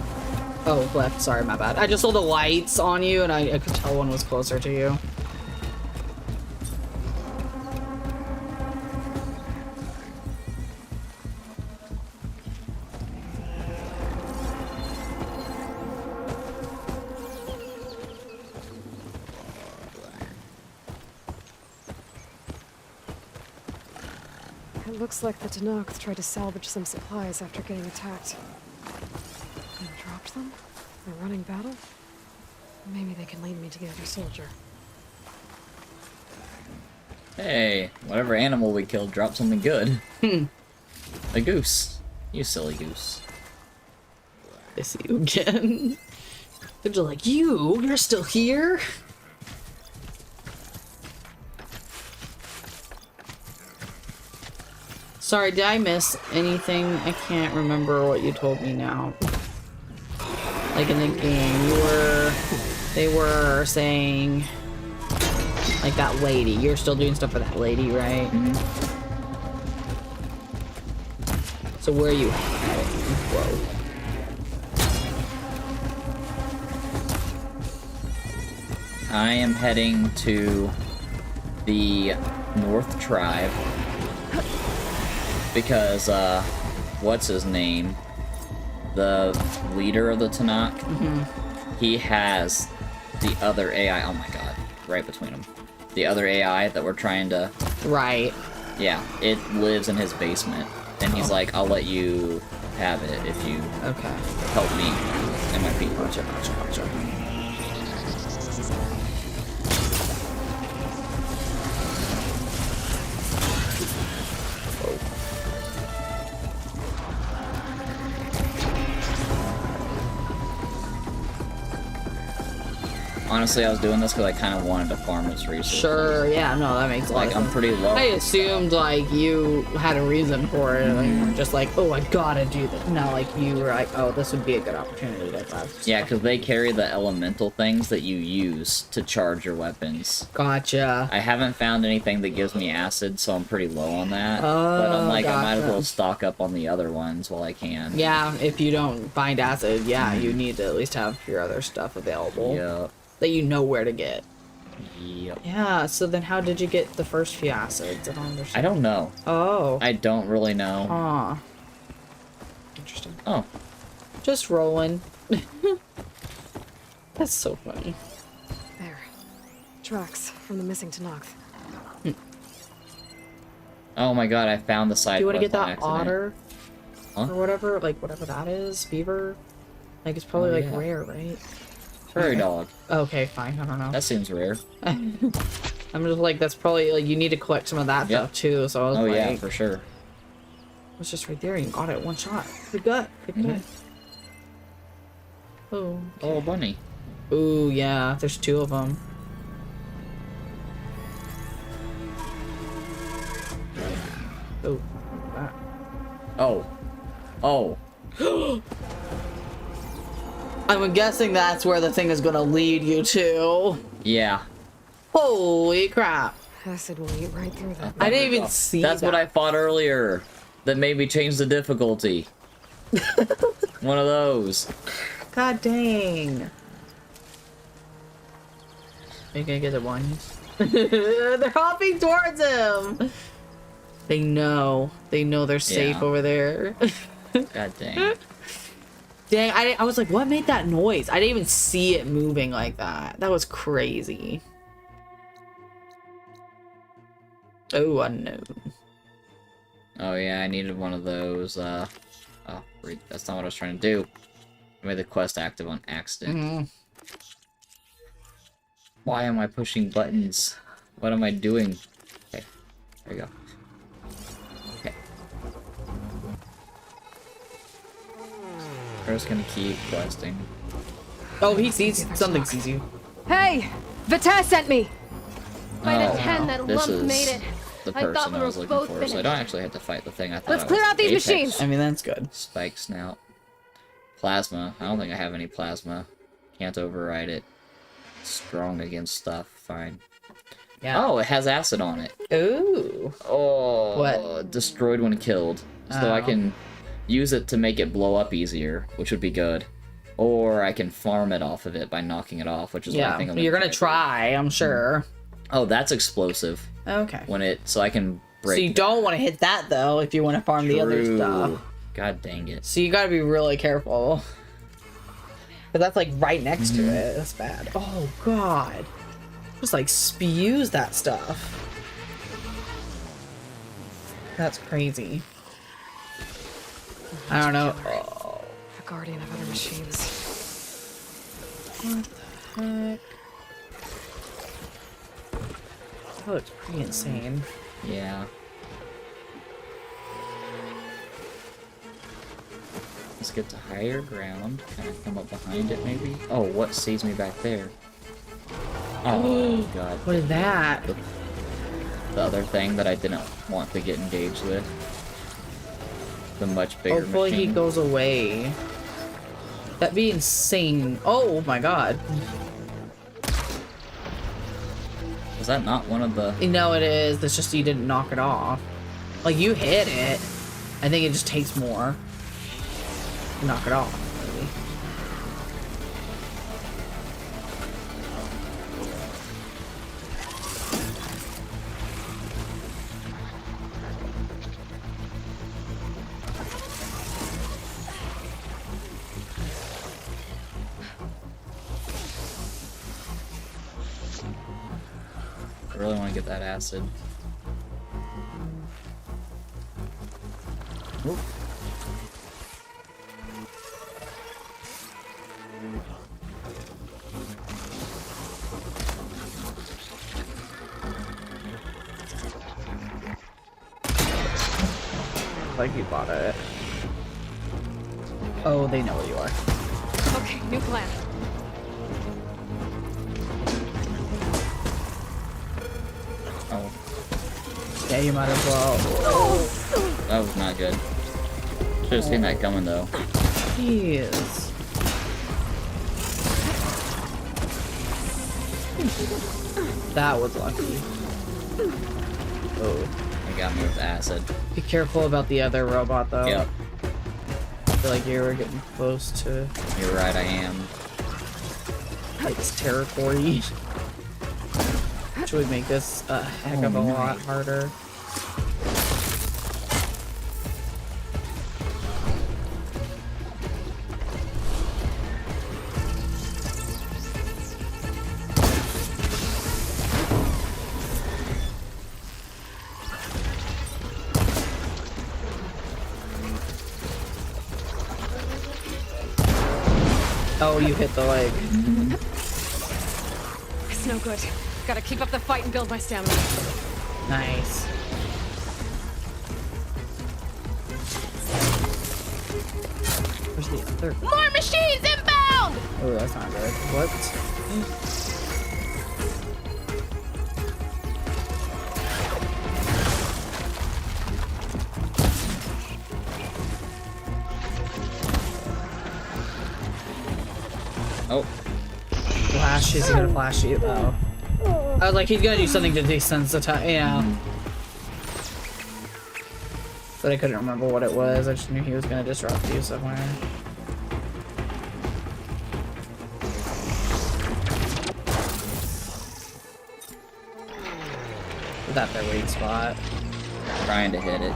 Oh, left. Sorry, my bad. I just saw the lights on you, and I could tell one was closer to you. It looks like the Tanox tried to salvage some supplies after getting attacked. And dropped them? They're running battle? Maybe they can lead me to the other soldier. Hey, whatever animal we killed dropped something good. A goose. You silly goose. I see you again. They're just like, you're still here? Sorry, did I miss anything? I can't remember what you told me now. Like in the game, they were saying, like that lady. You're still doing stuff for that lady, right? Mm-hmm. So where are you heading? Whoa. I am heading to the North Tribe because, what's his name? The leader of the Tanakh, he has the other AI, oh my god, right between them. The other AI that we're trying to... Right. Yeah, it lives in his basement, and he's like, I'll let you have it if you help me and my people. Gotcha. Honestly, I was doing this because I kind of wanted to farm its resources. Sure, yeah, no, that makes like, I'm pretty low. I assumed, like, you had a reason for it, like, you were just like, oh, I gotta do this. No, like, you were like, oh, this would be a good opportunity to have. Yeah, because they carry the elemental things that you use to charge your weapons. Gotcha. I haven't found anything that gives me acid, so I'm pretty low on that. Oh, but I'm like, I might as gotcha. well stock up on the other ones while I can. Yeah, if you don't find acid, yeah, you need to at least have your other stuff available. Yep. That you know where to get. Yep. Yeah, so then how did you get the first few acids? I don't understand. I don't know. Oh. I don't really know. Aw. Interesting. Oh. Just rolling. That's so funny. There. Tracks from the missing Tanakh. Oh my god, I found the side Do you want to quest get by that accident. otter? Huh? Or whatever, like whatever that is? Beaver? Like it's probably Oh, like yeah. rare, right? Prairie Okay. dog. Okay, fine, I don't know. That seems rare. I'm just like, that's probably, like, you need to collect some of that Yep. stuff too, so I was Oh like... yeah, for sure. It was just right there, and you got it one shot. Good gut, good gut. Oh. Oh, bunny. Ooh, yeah. There's 2 of them. Oh. Oh. Oh. I'm guessing that's where the thing is gonna lead you to. Yeah. Holy crap. Acid will eat right through that. I didn't even see That's that. what I fought earlier. That made me change the difficulty. One of those. God dang. Are you gonna get the ones? They're hopping towards him. They know. They know they're safe Yeah. over there. God dang. Dang, I was like, what made that noise? I didn't even see it moving like that. That was crazy. Oh, unknown. Oh yeah, I needed one of those, oh, freak. That's not what I was trying to do. I made the quest active on accident. Why am I pushing buttons? What am I doing? Okay, there we go. Okay. We're just gonna keep questing. Oh, he sees something. Sees you. Hey! Vita sent me! By the Oh, 10 that this lump is made it. the I thought person we I was were looking both for, so I finished. don't actually have to fight the thing. I thought Let's I clear was out these Apex. machines. I mean, that's good. Spike snout. Plasma. I don't think I have any plasma. Can't override it. Strong against stuff. Fine. Yeah. Oh, it has acid on it. Ooh. Oh. What? Destroyed when killed. So I Oh. can use it to make it blow up easier, which would be good. Or I can farm it off of it by knocking it off, which is what I Yeah, think I'm you're gonna try, I'm sure. Oh, that's explosive. Okay. When it, so I can break. So you don't want to hit that though if you want to farm the other True. stuff. God dang it. So you gotta be really careful. But that's like right next to it. That's bad. Oh god. Just like spews that stuff. That's crazy. I don't know. Oh, A guardian of other machines. what the heck? That looks pretty insane. Yeah. Let's get to higher ground. Kind of come up behind it, maybe? Oh, what sees me back there? Oh, God. What is that? The other thing that I didn't want to get engaged with. The much bigger Hopefully he machine. goes away. That'd be insane. Oh my god. Was that not one of the... No, it is. It's just you didn't knock it off. Like, you hit it. I think it just takes more. Knock it off, maybe. I really want to get that acid. Oop. Like you bought it. Oh, they know where you are. Okay, new plan. Oh, Yeah, you might as well. that was not good. Should have seen that coming, though. Jeez. That was lucky. Oh. It got me with acid. Be careful about the other robot, though. Yep. I feel like you were getting close to You're right, I am. its territory. Which would make this a heck of a lot harder. Oh, you hit the leg. It's no good. Gotta keep up the fight and build my stamina. Nice. Where's the other? More machines inbound! Oh, that's not good. What? Oh. Flash, he's gonna flash you though. I was like, he's gonna do something to desensitize, yeah. But I couldn't remember what it was. I just knew he was gonna disrupt you somewhere. Is that their weak spot? Trying to hit it.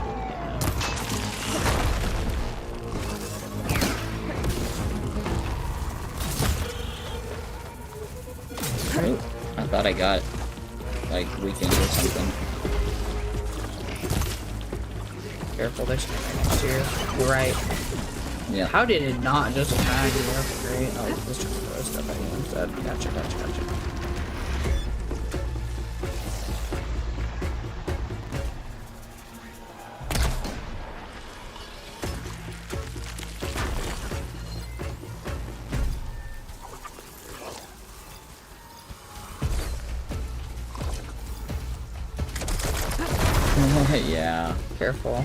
Oh, I thought I got like weakened or something. Careful, there's something next to you. You're right. Yeah. How did it not just attack you? That's great. Oh, let's just throw stuff at you instead. Gotcha. Yeah. Careful.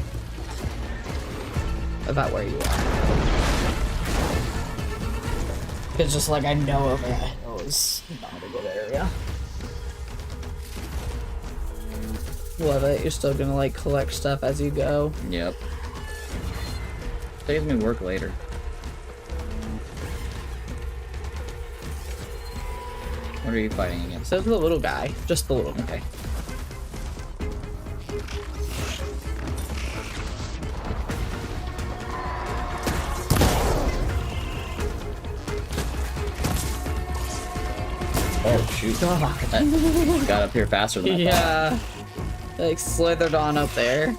About where you are. It's just like I know over that hill is not a good area. Love it. You're still gonna like collect stuff as you go. Yep. Saves me work later. What are you fighting against? So the little guy. Just the little guy. Okay. Oh shoot. That got up here faster than I thought. Yeah. Like slithered on up there.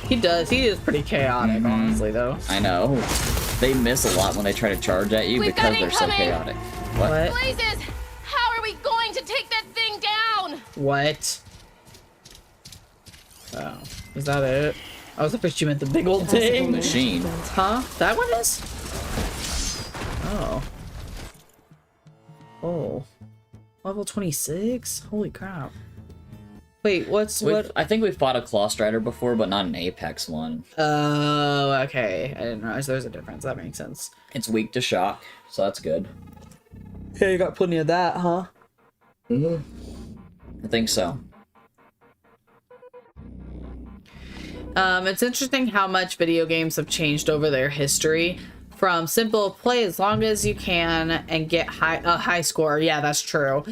He is pretty chaotic, honestly though. I know. They miss a lot when they try to charge at you because they're so chaotic. What? Blazes! How are we going to take that thing down? What? Oh. Is that it? I was afraid you meant the big old thing. Machine. Huh? That one is? Oh. Oh. Level 26? Holy crap. Wait, what? I think we've fought a Claw Strider before, but not an Apex one. Oh, okay. I didn't realize there was a difference. That makes sense. It's weak to shock, so that's good. Yeah, you got plenty of that, huh? Mm-hmm. I think so. It's interesting how much video games have changed over their history. From simple play as long as you can and get a high score. Yeah, that's true.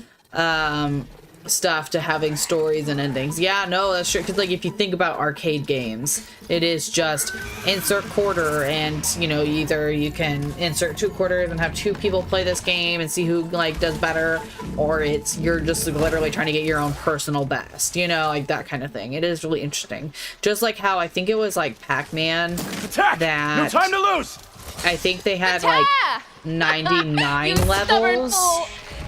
Stuff to having stories and endings. Yeah, no, that's true. Because like if you think about arcade games, it is just insert quarter, and you know either you can insert 2 quarters and have 2 people play this game and see who like does better, or you're just literally trying to get your own personal best. You know, like that kind of thing. It is really interesting. Just like how I think it was like Pac-Man. Attack! That No time to lose! I think they had like 99 levels.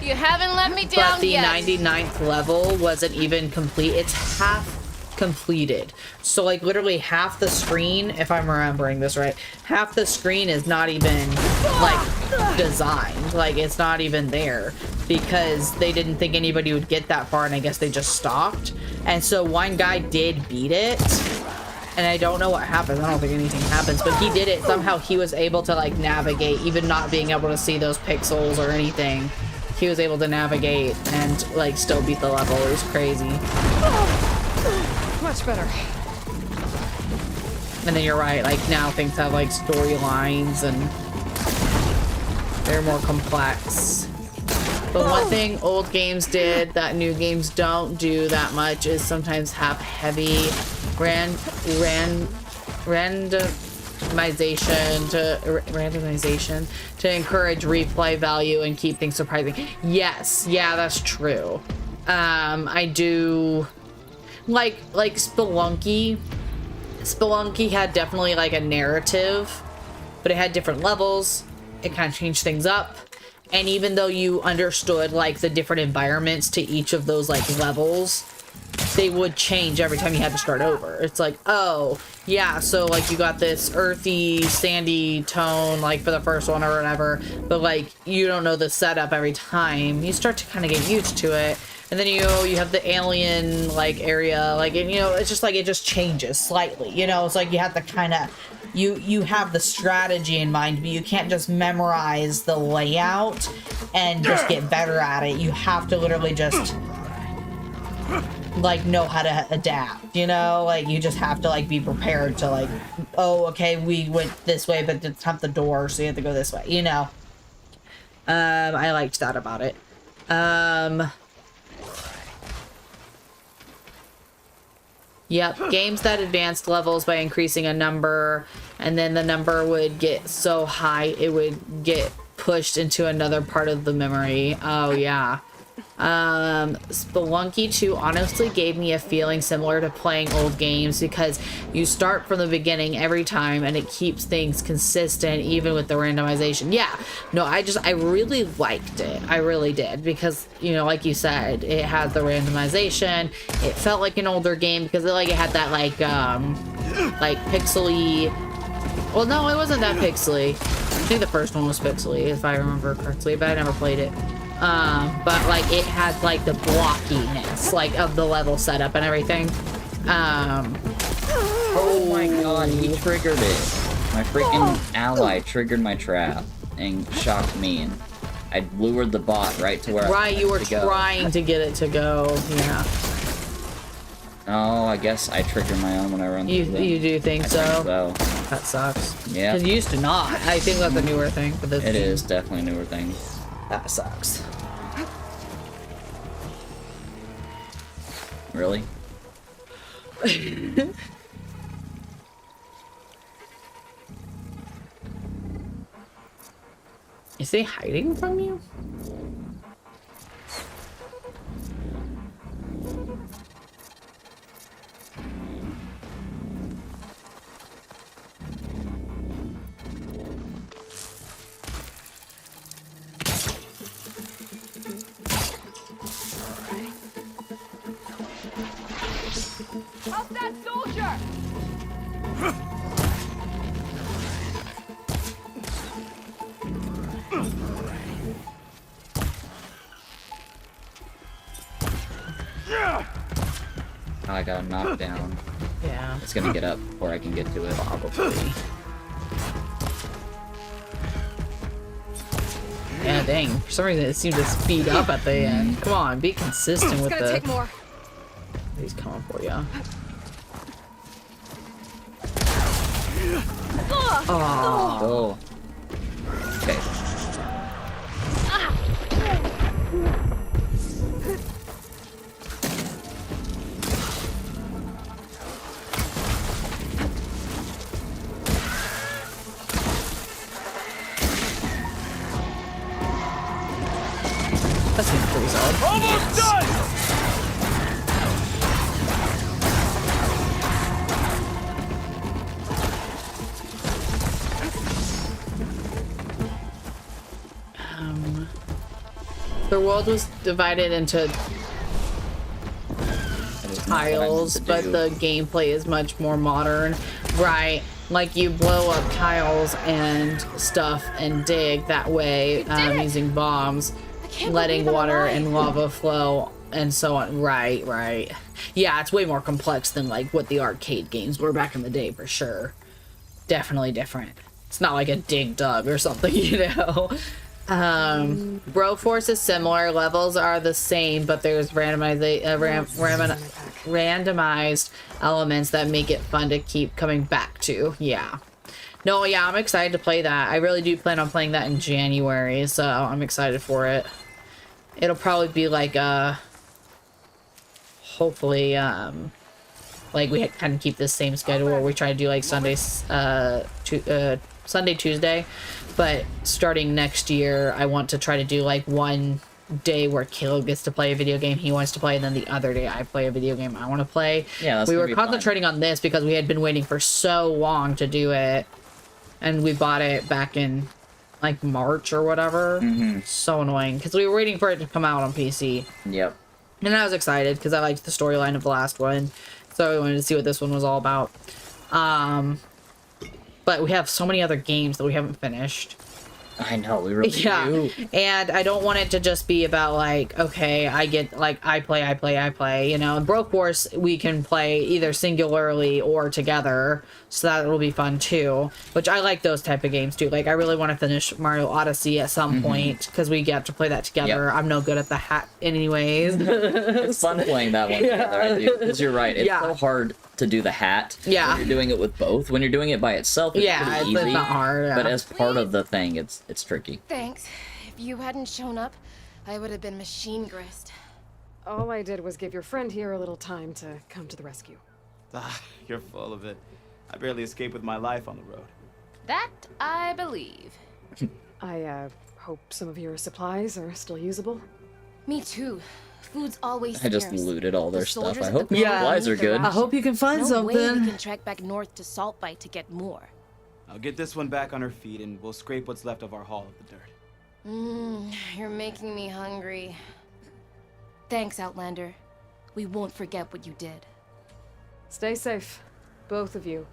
You haven't let me down But the yet. 99th level wasn't even complete. It's half completed. So like literally half the screen, if I'm remembering this right, half the screen is not even like designed. Like it's not even there because they didn't think anybody would get that far, and I guess they just stopped. And so one guy did beat it. And I don't know what happens. I don't think anything happens, but he did it. Somehow he was able to like navigate, even not being able to see those pixels or anything. He was able to navigate and like still beat the level. It was crazy. Much better. And then you're right, like now things have like storylines and they're more complex. But one thing old games did that new games don't do that much is sometimes have heavy randomization to encourage replay value and keep things surprising. Yes, yeah, that's true. I do like Spelunky. Spelunky had definitely like a narrative, but it had different levels. It kind of changed things up. And even though you understood like the different environments to each of those like levels, they would change every time you had to start over. It's like, oh, yeah, so, like, you got this earthy, sandy tone, like, for the first one or whatever, but, like, you don't know the setup every time. You start to kind of get used to it, and then, you have the alien, like, area, like, and, it's just, like, it just changes slightly, It's like you have to kind of, you have the strategy in mind, but you can't just memorize the layout and just get better at it. You have to literally just... like know how to adapt, like you just have to like be prepared to like, oh, okay, we went this way, but it's not the door, so you have to go this way, I liked that about it. Yep, games that advanced levels by increasing a number, and then the number would get so high it would get pushed into another part of the memory. Oh yeah. Spelunky 2 honestly gave me a feeling similar to playing old games, because you start from the beginning every time and it keeps things consistent even with the randomization. Yeah, no, I really liked it. I really did, because like you said, it had the randomization. It felt like an older game because it had that like pixely. Well, no, it wasn't that pixely. I think the first one was pixely if I remember correctly, but I never played it. But like it had like the blockiness like of the level setup and everything. Oh my god, he triggered it. My freaking ally triggered my trap and shocked me, and I lured the bot right to where right, you were trying to get it to go, yeah. Oh, I guess I trigger my own when I run through them. You do think so? Think so? That sucks. Yeah. Because you used to not. I think that's a newer thing. But it is definitely a newer thing. That sucks. Really? Is he hiding from you? Help that soldier! Oh, I got a knockdown. Yeah. It's gonna get up before I can get to it. Probably. Yeah, dang. For some reason, it seemed to speed up at the end. Come on, be consistent with the... It's gonna take more. He's coming for you. Oh. Okay. That seems pretty solid. Almost done! The world was divided into tiles, but the gameplay is much more modern. Right, like you blow up tiles and stuff and dig that way using bombs, letting water and lava flow and so on. Right, right. Yeah, it's way more complex than like what the arcade games were back in the day for sure. Definitely different. It's not like a Dig Dug or something, you know? Broforce is similar. Levels are the same, but there's randomized elements that make it fun to keep coming back to. Yeah. No, yeah, I'm excited to play that. I really do plan on playing that in January, so I'm excited for it. It'll probably be like hopefully like we kind of keep this same schedule where we try to do like Sundays Sunday, Tuesday, but starting next year I want to try to do like one day where Caleb gets to play a video game he wants to play, and then the other day I play a video game I want to play. Yeah, we were concentrating on this because we had been waiting for so long to do it, and we bought it back in like March or whatever. So annoying because we were waiting for it to come out on PC. Yep. And I was excited because I liked the storyline of the last one. So I wanted to see what this one was all about. But we have so many other games that we haven't finished. I know, we really do. And I don't want it to just be about like, okay, I get like I play, you know. In Broforce we can play either singularly or together, so that will be fun too. Which I like those type of games too. Like I really want to finish Mario Odyssey at some point because we get to play that together. I'm no good at the hat anyways. It's fun playing that one together, I do. Because you're right, it's so hard to do the hat. Yeah. When you're doing it with both. When you're doing it by itself, it's pretty easy. It's not hard. But as part of the thing, it's tricky. Thanks. If you hadn't shown up, I would have been machine grist. All I did was give your friend here a little time to come to the rescue. Ah, you're full of it. I barely escaped with my life on the road. That I believe. I hope some of your supplies are still usable. Me too. Food's always I just scarce. looted all their The stuff. soldiers I at the hope the Grove supplies are need their good. I hope you can find no way something. we can trek back north to Saltbite to get more. I'll get this one back on her feet and we'll scrape what's left of our haul of the dirt. You're making me hungry. Thanks, Outlander. We won't forget what you did. Stay safe, both of you.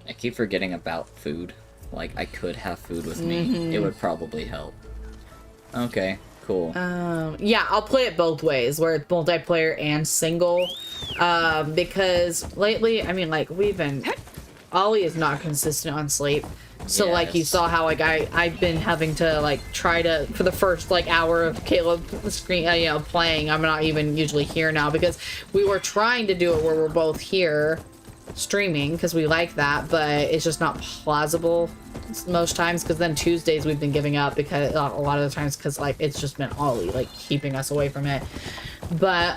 I keep forgetting about food. Like, I could have food with me. It would probably help. Okay, cool. Yeah, I'll play it both ways, where it's multiplayer and single. Because lately, I mean, like, Ollie is not consistent on sleep. So, like, you saw how, like, I've been having to, like, try to, for the first, like, hour of Caleb playing, I'm not even usually here now, because we were trying to do it where we're both here streaming, because we like that, but it's just not plausible most times, because then Tuesdays we've been giving up, because a lot of the times, because, like, it's just been Ollie, like, keeping us away from it. But,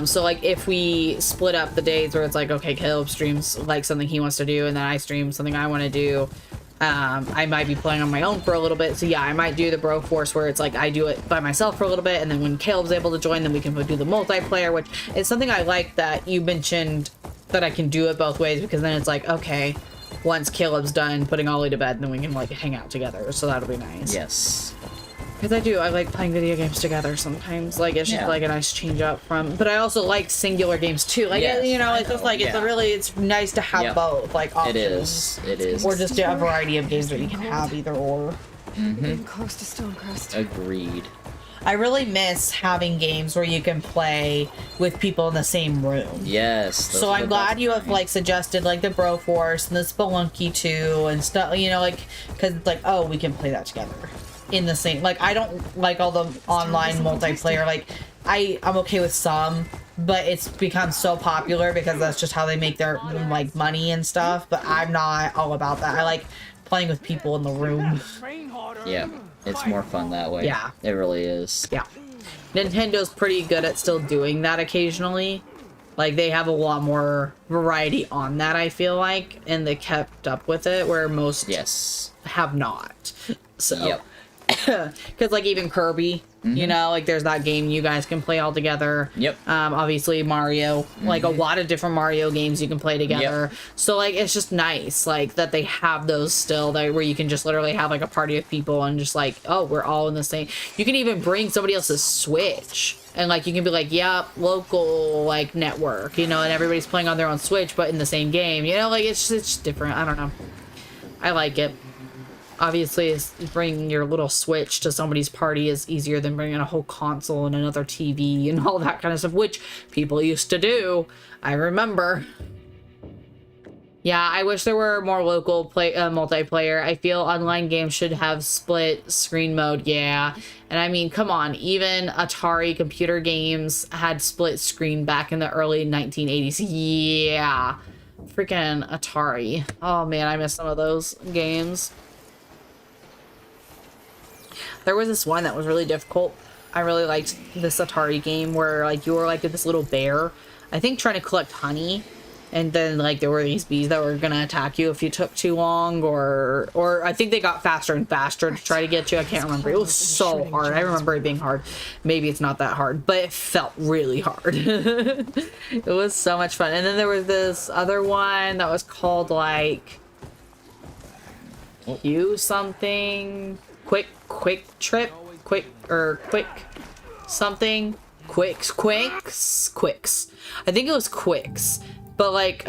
so like if we split up the days where it's like, okay, Caleb streams like something he wants to do and then I stream something I want to do, I might be playing on my own for a little bit. So yeah, I might do the Broforce where it's like I do it by myself for a little bit, and then when Caleb's able to join, then we can do the multiplayer, which is something I like that you mentioned, that I can do it both ways, because then it's like, okay, once Caleb's done putting Ollie to bed, then we can like hang out together, so that'll be nice. Yes. Because I like playing video games together sometimes. Like, it's just like a nice change up from... But I also like singular games too. Like, you know, it's just like, it's nice to have both, like, options. It is. Or just a variety of games that you can have either or. Getting close to Stonecrest. Agreed. I really miss having games where you can play with people in the same room. Yes. So I'm glad you have, like, suggested, like, the Broforce and the Spelunky 2 and stuff, you know, like, because it's like, oh, we can play that together. In the same, like, I don't like all the online multiplayer, like, I'm okay with some, but it's become so popular because that's just how they make their, like, money and stuff, but I'm not all about that. I like playing with people in the room. Yeah, it's more fun that way. Yeah. It really is. Yeah. Nintendo's pretty good at still doing that occasionally. Like, they have a lot more variety on that, I feel like, and they kept up with it, where most have not. So. Yep. Because, like, even Kirby, you know, like, there's that game you guys can play all together. Yep. Obviously, Mario. Like, a lot of different Mario games you can play together. Yep. So, like, it's just nice, like, that they have those still, where you can just literally have, like, a party of people and just, like, oh, we're all in the same... You can even bring somebody else's Switch. And, like, you can be like, yeah, local, like, network, you know, and everybody's playing on their own Switch, but in the same game. You know, like, it's just different. I don't know. I like it. Obviously, bringing your little Switch to somebody's party is easier than bringing a whole console and another TV and all that kind of stuff, which people used to do. I remember. Yeah, I wish there were more local multiplayer. I feel online games should have split screen mode, yeah. And I mean, come on, even Atari computer games had split screen back in the early 1980s. Yeah. Freaking Atari. Oh man, I miss some of those games. There was this one that was really difficult. I really liked this Atari game where, like, you were, like, this little bear, I think, trying to collect honey. And then, like, there were these bees that were gonna attack you if you took too long, or I think they got faster and faster to try to get you. I can't remember. It was so hard. I remember it being hard. Maybe it's not that hard, but it felt really hard. It was so much fun. And then there was this other one that was called, like, Q something. Quick trip, quick something Quicks. I think it was Quicks, but like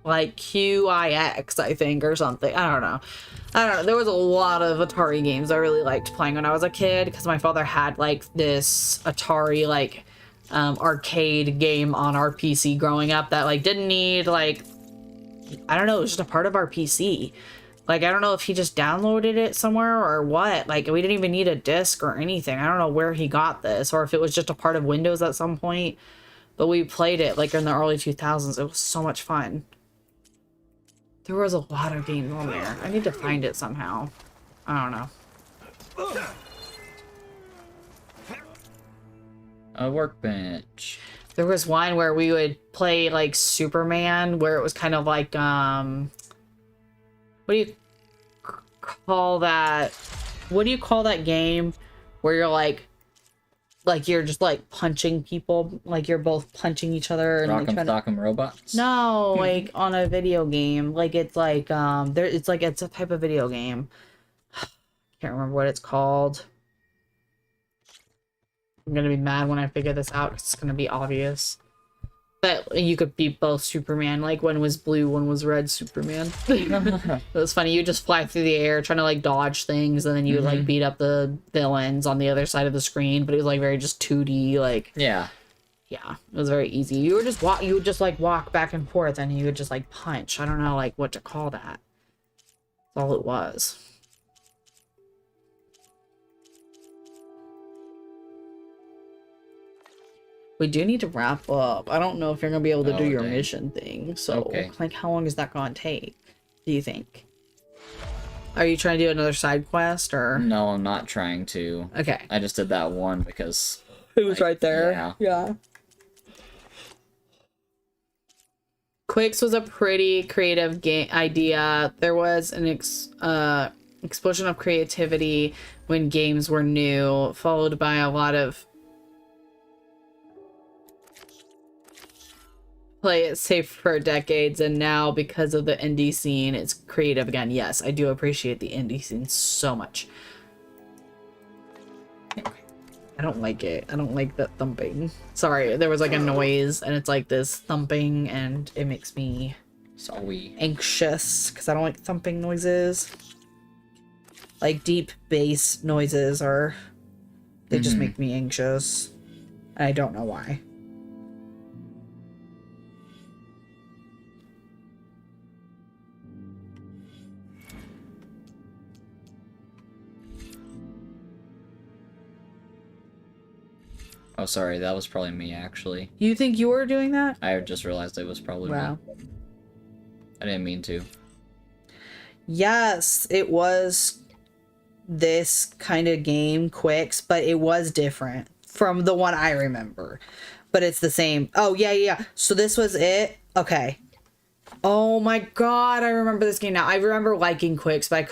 QIX, I think, or something. I don't know. There was a lot of Atari games I really liked playing when I was a kid because my father had like this Atari like arcade game on our PC growing up that like didn't need like, I don't know, it was just a part of our PC. Like, I don't know if he just downloaded it somewhere or what. Like, we didn't even need a disc or anything. I don't know where he got this or if it was just a part of Windows at some point. But we played it, like, in the early 2000s. It was so much fun. There was a lot of games on there. I need to find it somehow. I don't know. A workbench. There was one where we would play, like, Superman, where it was kind of like, what do you call that? What do you call that game where you're like you're just like punching people, like you're both punching each other and like, Rock'em Sock'em Robots? No, like on a video game. Like it's like it's a type of video game. Can't remember what it's called. I'm gonna be mad when I figure this out 'cause it's gonna be obvious. But you could be both Superman. Like, one was blue, one was red Superman. It was funny. You just fly through the air trying to, like, dodge things, and then you would, like, beat up the villains on the other side of the screen. But it was, like, very just 2D, like... Yeah. Yeah, it was very easy. You would just like, walk back and forth, and you would just, like, punch. I don't know, like, what to call that. That's all it was. We do need to wrap up. I don't know if you're gonna be able to do your mission thing. So, like, how long is that gonna take, do you think? Are you trying to do another side quest, or? No, I'm not trying to. Okay. I just did that one because... It was right there. Yeah. Quicks was a pretty creative game idea. There was an explosion of creativity when games were new, followed by a lot of play it safe for decades, and now because of the indie scene, it's creative again. Yes, I do appreciate the indie scene so much. I don't like it. I don't like that thumping. Sorry, there was like a noise, and it's like this thumping, and it makes me anxious because I don't like thumping noises. Like deep bass noises are, they just make me anxious. And I don't know why. Oh, sorry, that was probably me, actually. You think you were doing that? I just realized it was probably me. I didn't mean to. Yes, it was this kind of game, Quicks, but it was different from the one I remember. But it's the same. Oh, yeah. So this was it? Okay. Oh my god, I remember this game now. I remember liking Quicks, but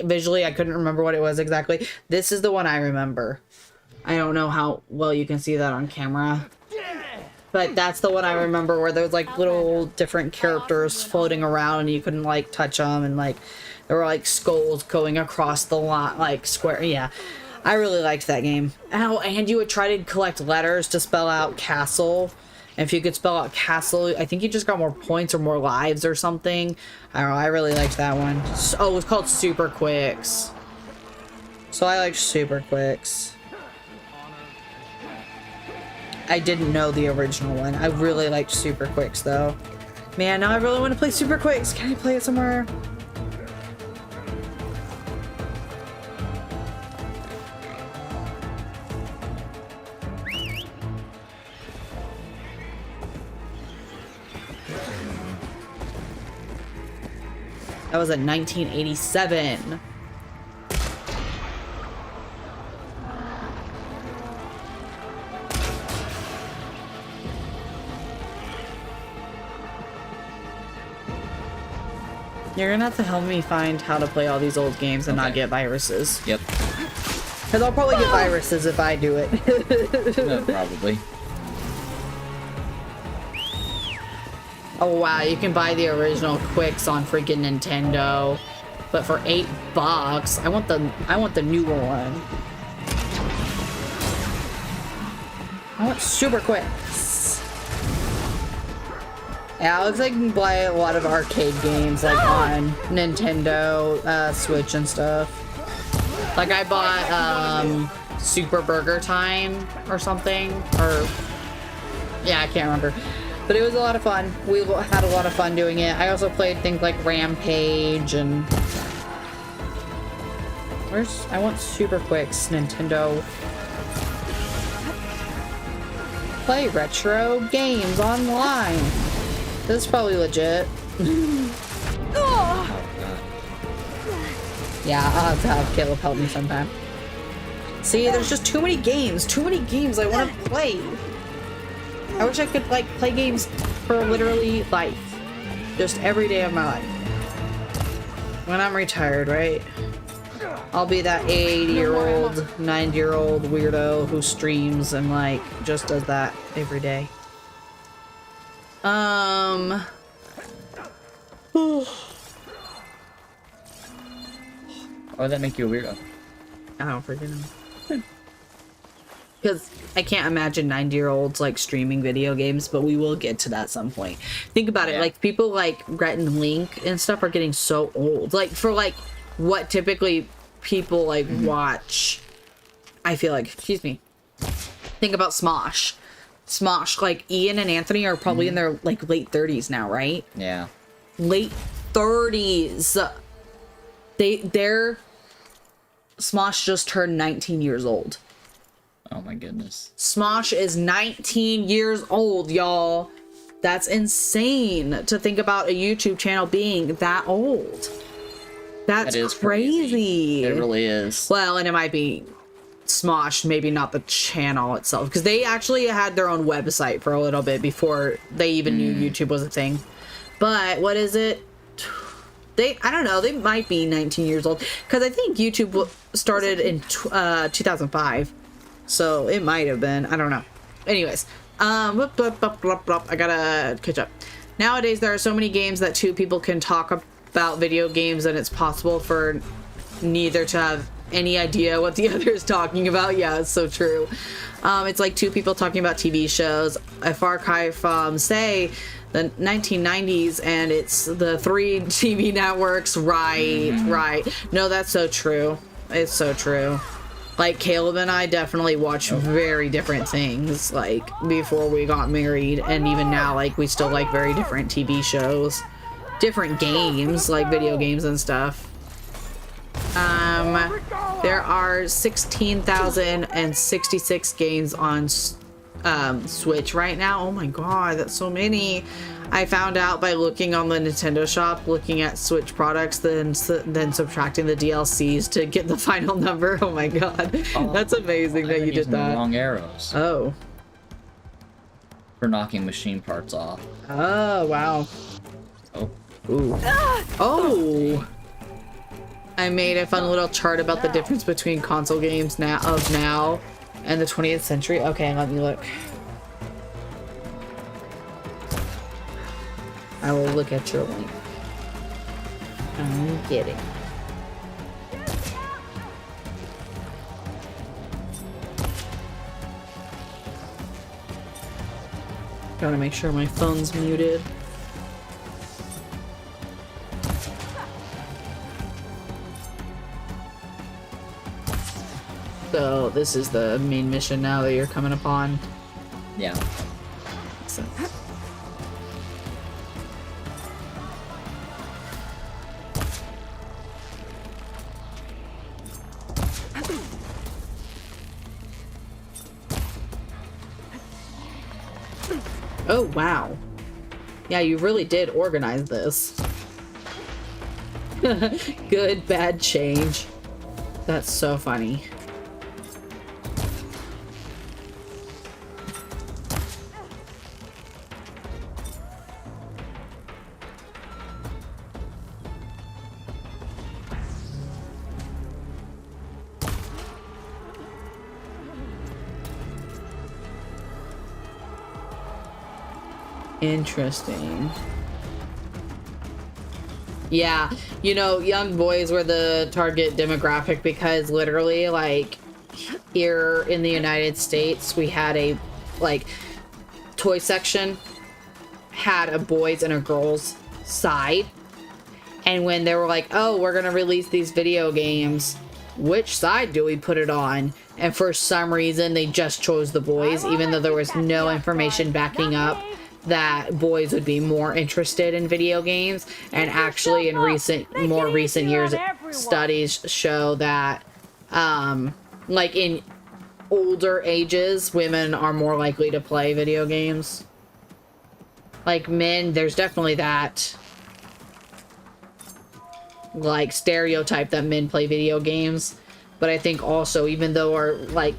visually, I couldn't remember what it was exactly. This is the one I remember. I don't know how well you can see that on camera. But that's the one I remember where there's like little different characters floating around and you couldn't like touch them, and like there were like skulls going across the lot, like square. Yeah, I really liked that game. Oh, and you would try to collect letters to spell out castle. And if you could spell out castle, I think you just got more points or more lives or something. I don't know, I really liked that one. Oh, it was called Super Quicks. So I liked Super Quicks. I didn't know the original one. I really liked Super Quicks, though. Man, now I really want to play Super Quicks. Can I play it somewhere? That was in 1987. You're gonna have to help me find how to play all these old games and not get viruses. Yep. Because I'll probably get viruses if I do it. No, probably. Oh wow, you can buy the original Quicks on freaking Nintendo, but for $8. I want the newer one. I went super quick. Yeah, it looks like you can play a lot of arcade games like on Nintendo, Switch and stuff. Like I bought Super Burger Time or something, or yeah, I can't remember. But it was a lot of fun. We had a lot of fun doing it. I also played things like Rampage and I want Super Quick's Nintendo. Play retro games online. This is probably legit. Yeah, I'll have to have Caleb help me sometime. See, there's just too many games. Too many games I want to play. I wish I could, like, play games for literally life. Just every day of my life. When I'm retired, right? I'll be that 80-year-old, 90-year-old weirdo who streams and, like, just does that every day. Why would that make you a weirdo? I don't freaking know. Because I can't imagine 90-year-olds like streaming video games, but we will get to that at some point. Think about it, like people like Rhett and Link and stuff are getting so old. Like for like what typically people like watch, I feel like, excuse me. Think about Smosh. Smosh, like Ian and Anthony are probably in their like late 30s now, right? Yeah. Late 30s. Their Smosh just turned 19 years old. Oh my goodness. Smosh is 19 years old, y'all. That's insane to think about a YouTube channel being that old. That's crazy. It really is. Well, and it might be Smosh, maybe not the channel itself, because they actually had their own website for a little bit before they even knew YouTube was a thing. But what is it? I don't know, they might be 19 years old, because I think YouTube started in 2005. So it might have been. I don't know. Anyways, I gotta catch up. Nowadays, there are so many games that two people can talk about video games, and it's possible for neither to have any idea what the other is talking about. Yeah, it's so true. It's like two people talking about TV shows. A far cry from, say, the 1990s, and it's the 3 TV networks. Right. No, that's so true. It's so true. Like, Caleb and I definitely watch very different things, like, before we got married, and even now, like, we still like very different TV shows. Different games, like video games and stuff. There are 16,066 games on Switch right now. Oh my god, that's so many. I found out by looking on the Nintendo shop, looking at Switch products, then subtracting the DLCs to get the final number. Oh my god, that's amazing that you did that. Long arrows. Oh. For knocking machine parts off. Oh wow. Oh. Ooh. Oh. I made a fun little chart about the difference between console games now and the 20th century. Okay, let me look. I will look at your link. I'm kidding. Gotta make sure my phone's muted. So this is the main mission now that you're coming upon. Yeah. So. Oh, wow. Yeah, you really did organize this. Good, bad change. That's so funny. Interesting. Yeah, you know, young boys were the target demographic because literally, like, here in the United States, we had a like toy section had a boys and a girls side, and when they were like, oh, we're gonna release these video games, which side do we put it on? And for some reason they just chose the boys, even though there was no information backing up that boys would be more interested in video games. And actually in more recent years, studies show that like in older ages, women are more likely to play video games. Like men, there's definitely that like stereotype that men play video games, but I think also, even though our like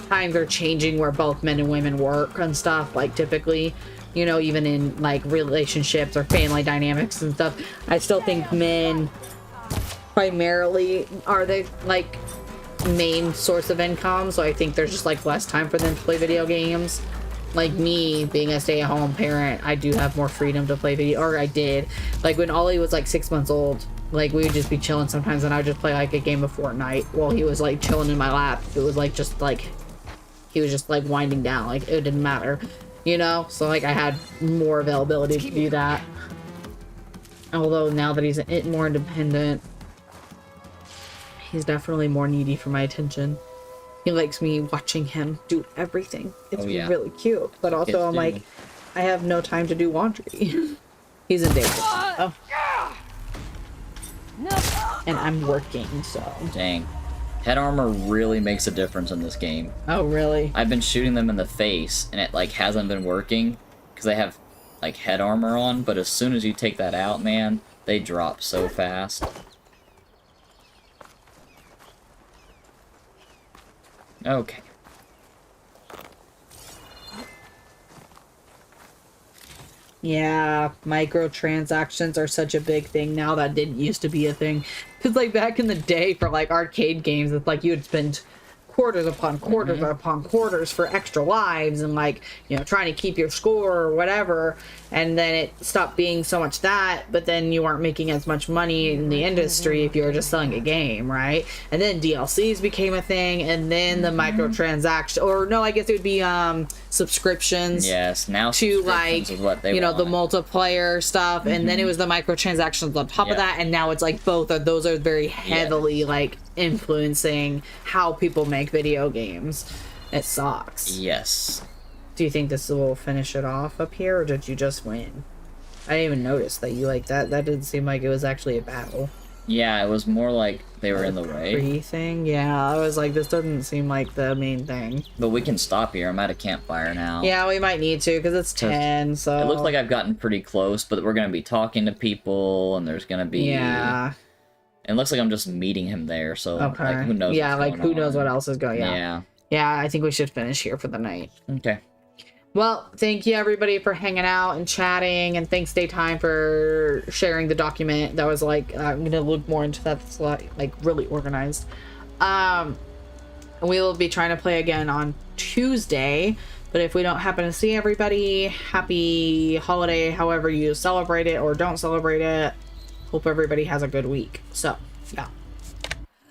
times are changing where both men and women work and stuff, like typically, you know, even in like relationships or family dynamics and stuff, I still think men primarily are the like main source of income. So I think there's just like less time for them to play video games. Like me being a stay-at-home parent, I do have more freedom to play video, or I did. Like when Ollie was like 6 months old, like we would just be chilling sometimes and I would just play like a game of Fortnite while he was like chilling in my lap. It was like just like he was just like winding down, like it didn't matter, you know. So like I had more availability to do that. Although now that he's more independent, he's definitely more needy for my attention. He likes me watching him do everything. It's really cute. But also I'm like, I have no time to do laundry. He's in danger. Oh. And I'm working, so. Dang. Head armor really makes a difference in this game. Oh, really? I've been shooting them in the face, and it like hasn't been working because they have like head armor on, but as soon as you take that out, man, they drop so fast. Okay. Yeah, microtransactions are such a big thing now. That didn't used to be a thing. Because like back in the day for like arcade games, it's like you would spend quarters upon quarters upon quarters for extra lives and like, you know, trying to keep your score or whatever. And then it stopped being so much that, but then you weren't making as much money in the industry if you were just selling a game, right? And then DLCs became a thing, and then the microtransaction, or no, I guess it would be subscriptions. Yes, now to like, is what they you know, want. the multiplayer stuff, and then it was the microtransactions on top of that, and now it's like both of those are very heavily like influencing how people make video games. It sucks. Yes. Do you think this will finish it off up here, or did you just win? I didn't even notice that you like that. That didn't seem like it was actually a battle. Yeah, it was more like they were in the way. Free thing? Yeah, I was like, this doesn't seem like the main thing. But we can stop here. I'm at a campfire now. Yeah, we might need to, because it's 10, so... It looks like I've gotten pretty close, but we're going to be talking to people, and there's going to be... Yeah. It looks like I'm just meeting him there, so Okay. like, who knows Yeah, what's like, going who on. knows what else is going on. Yeah. Yeah, I think we should finish here for the night. Okay. Well, thank you everybody for hanging out and chatting, and thanks Daytime for sharing the document. That was like, I'm gonna look more into that. It's like really organized. We will be trying to play again on Tuesday, but if we don't happen to see everybody, happy holiday, however you celebrate it or don't celebrate it. Hope everybody has a good week. So, yeah.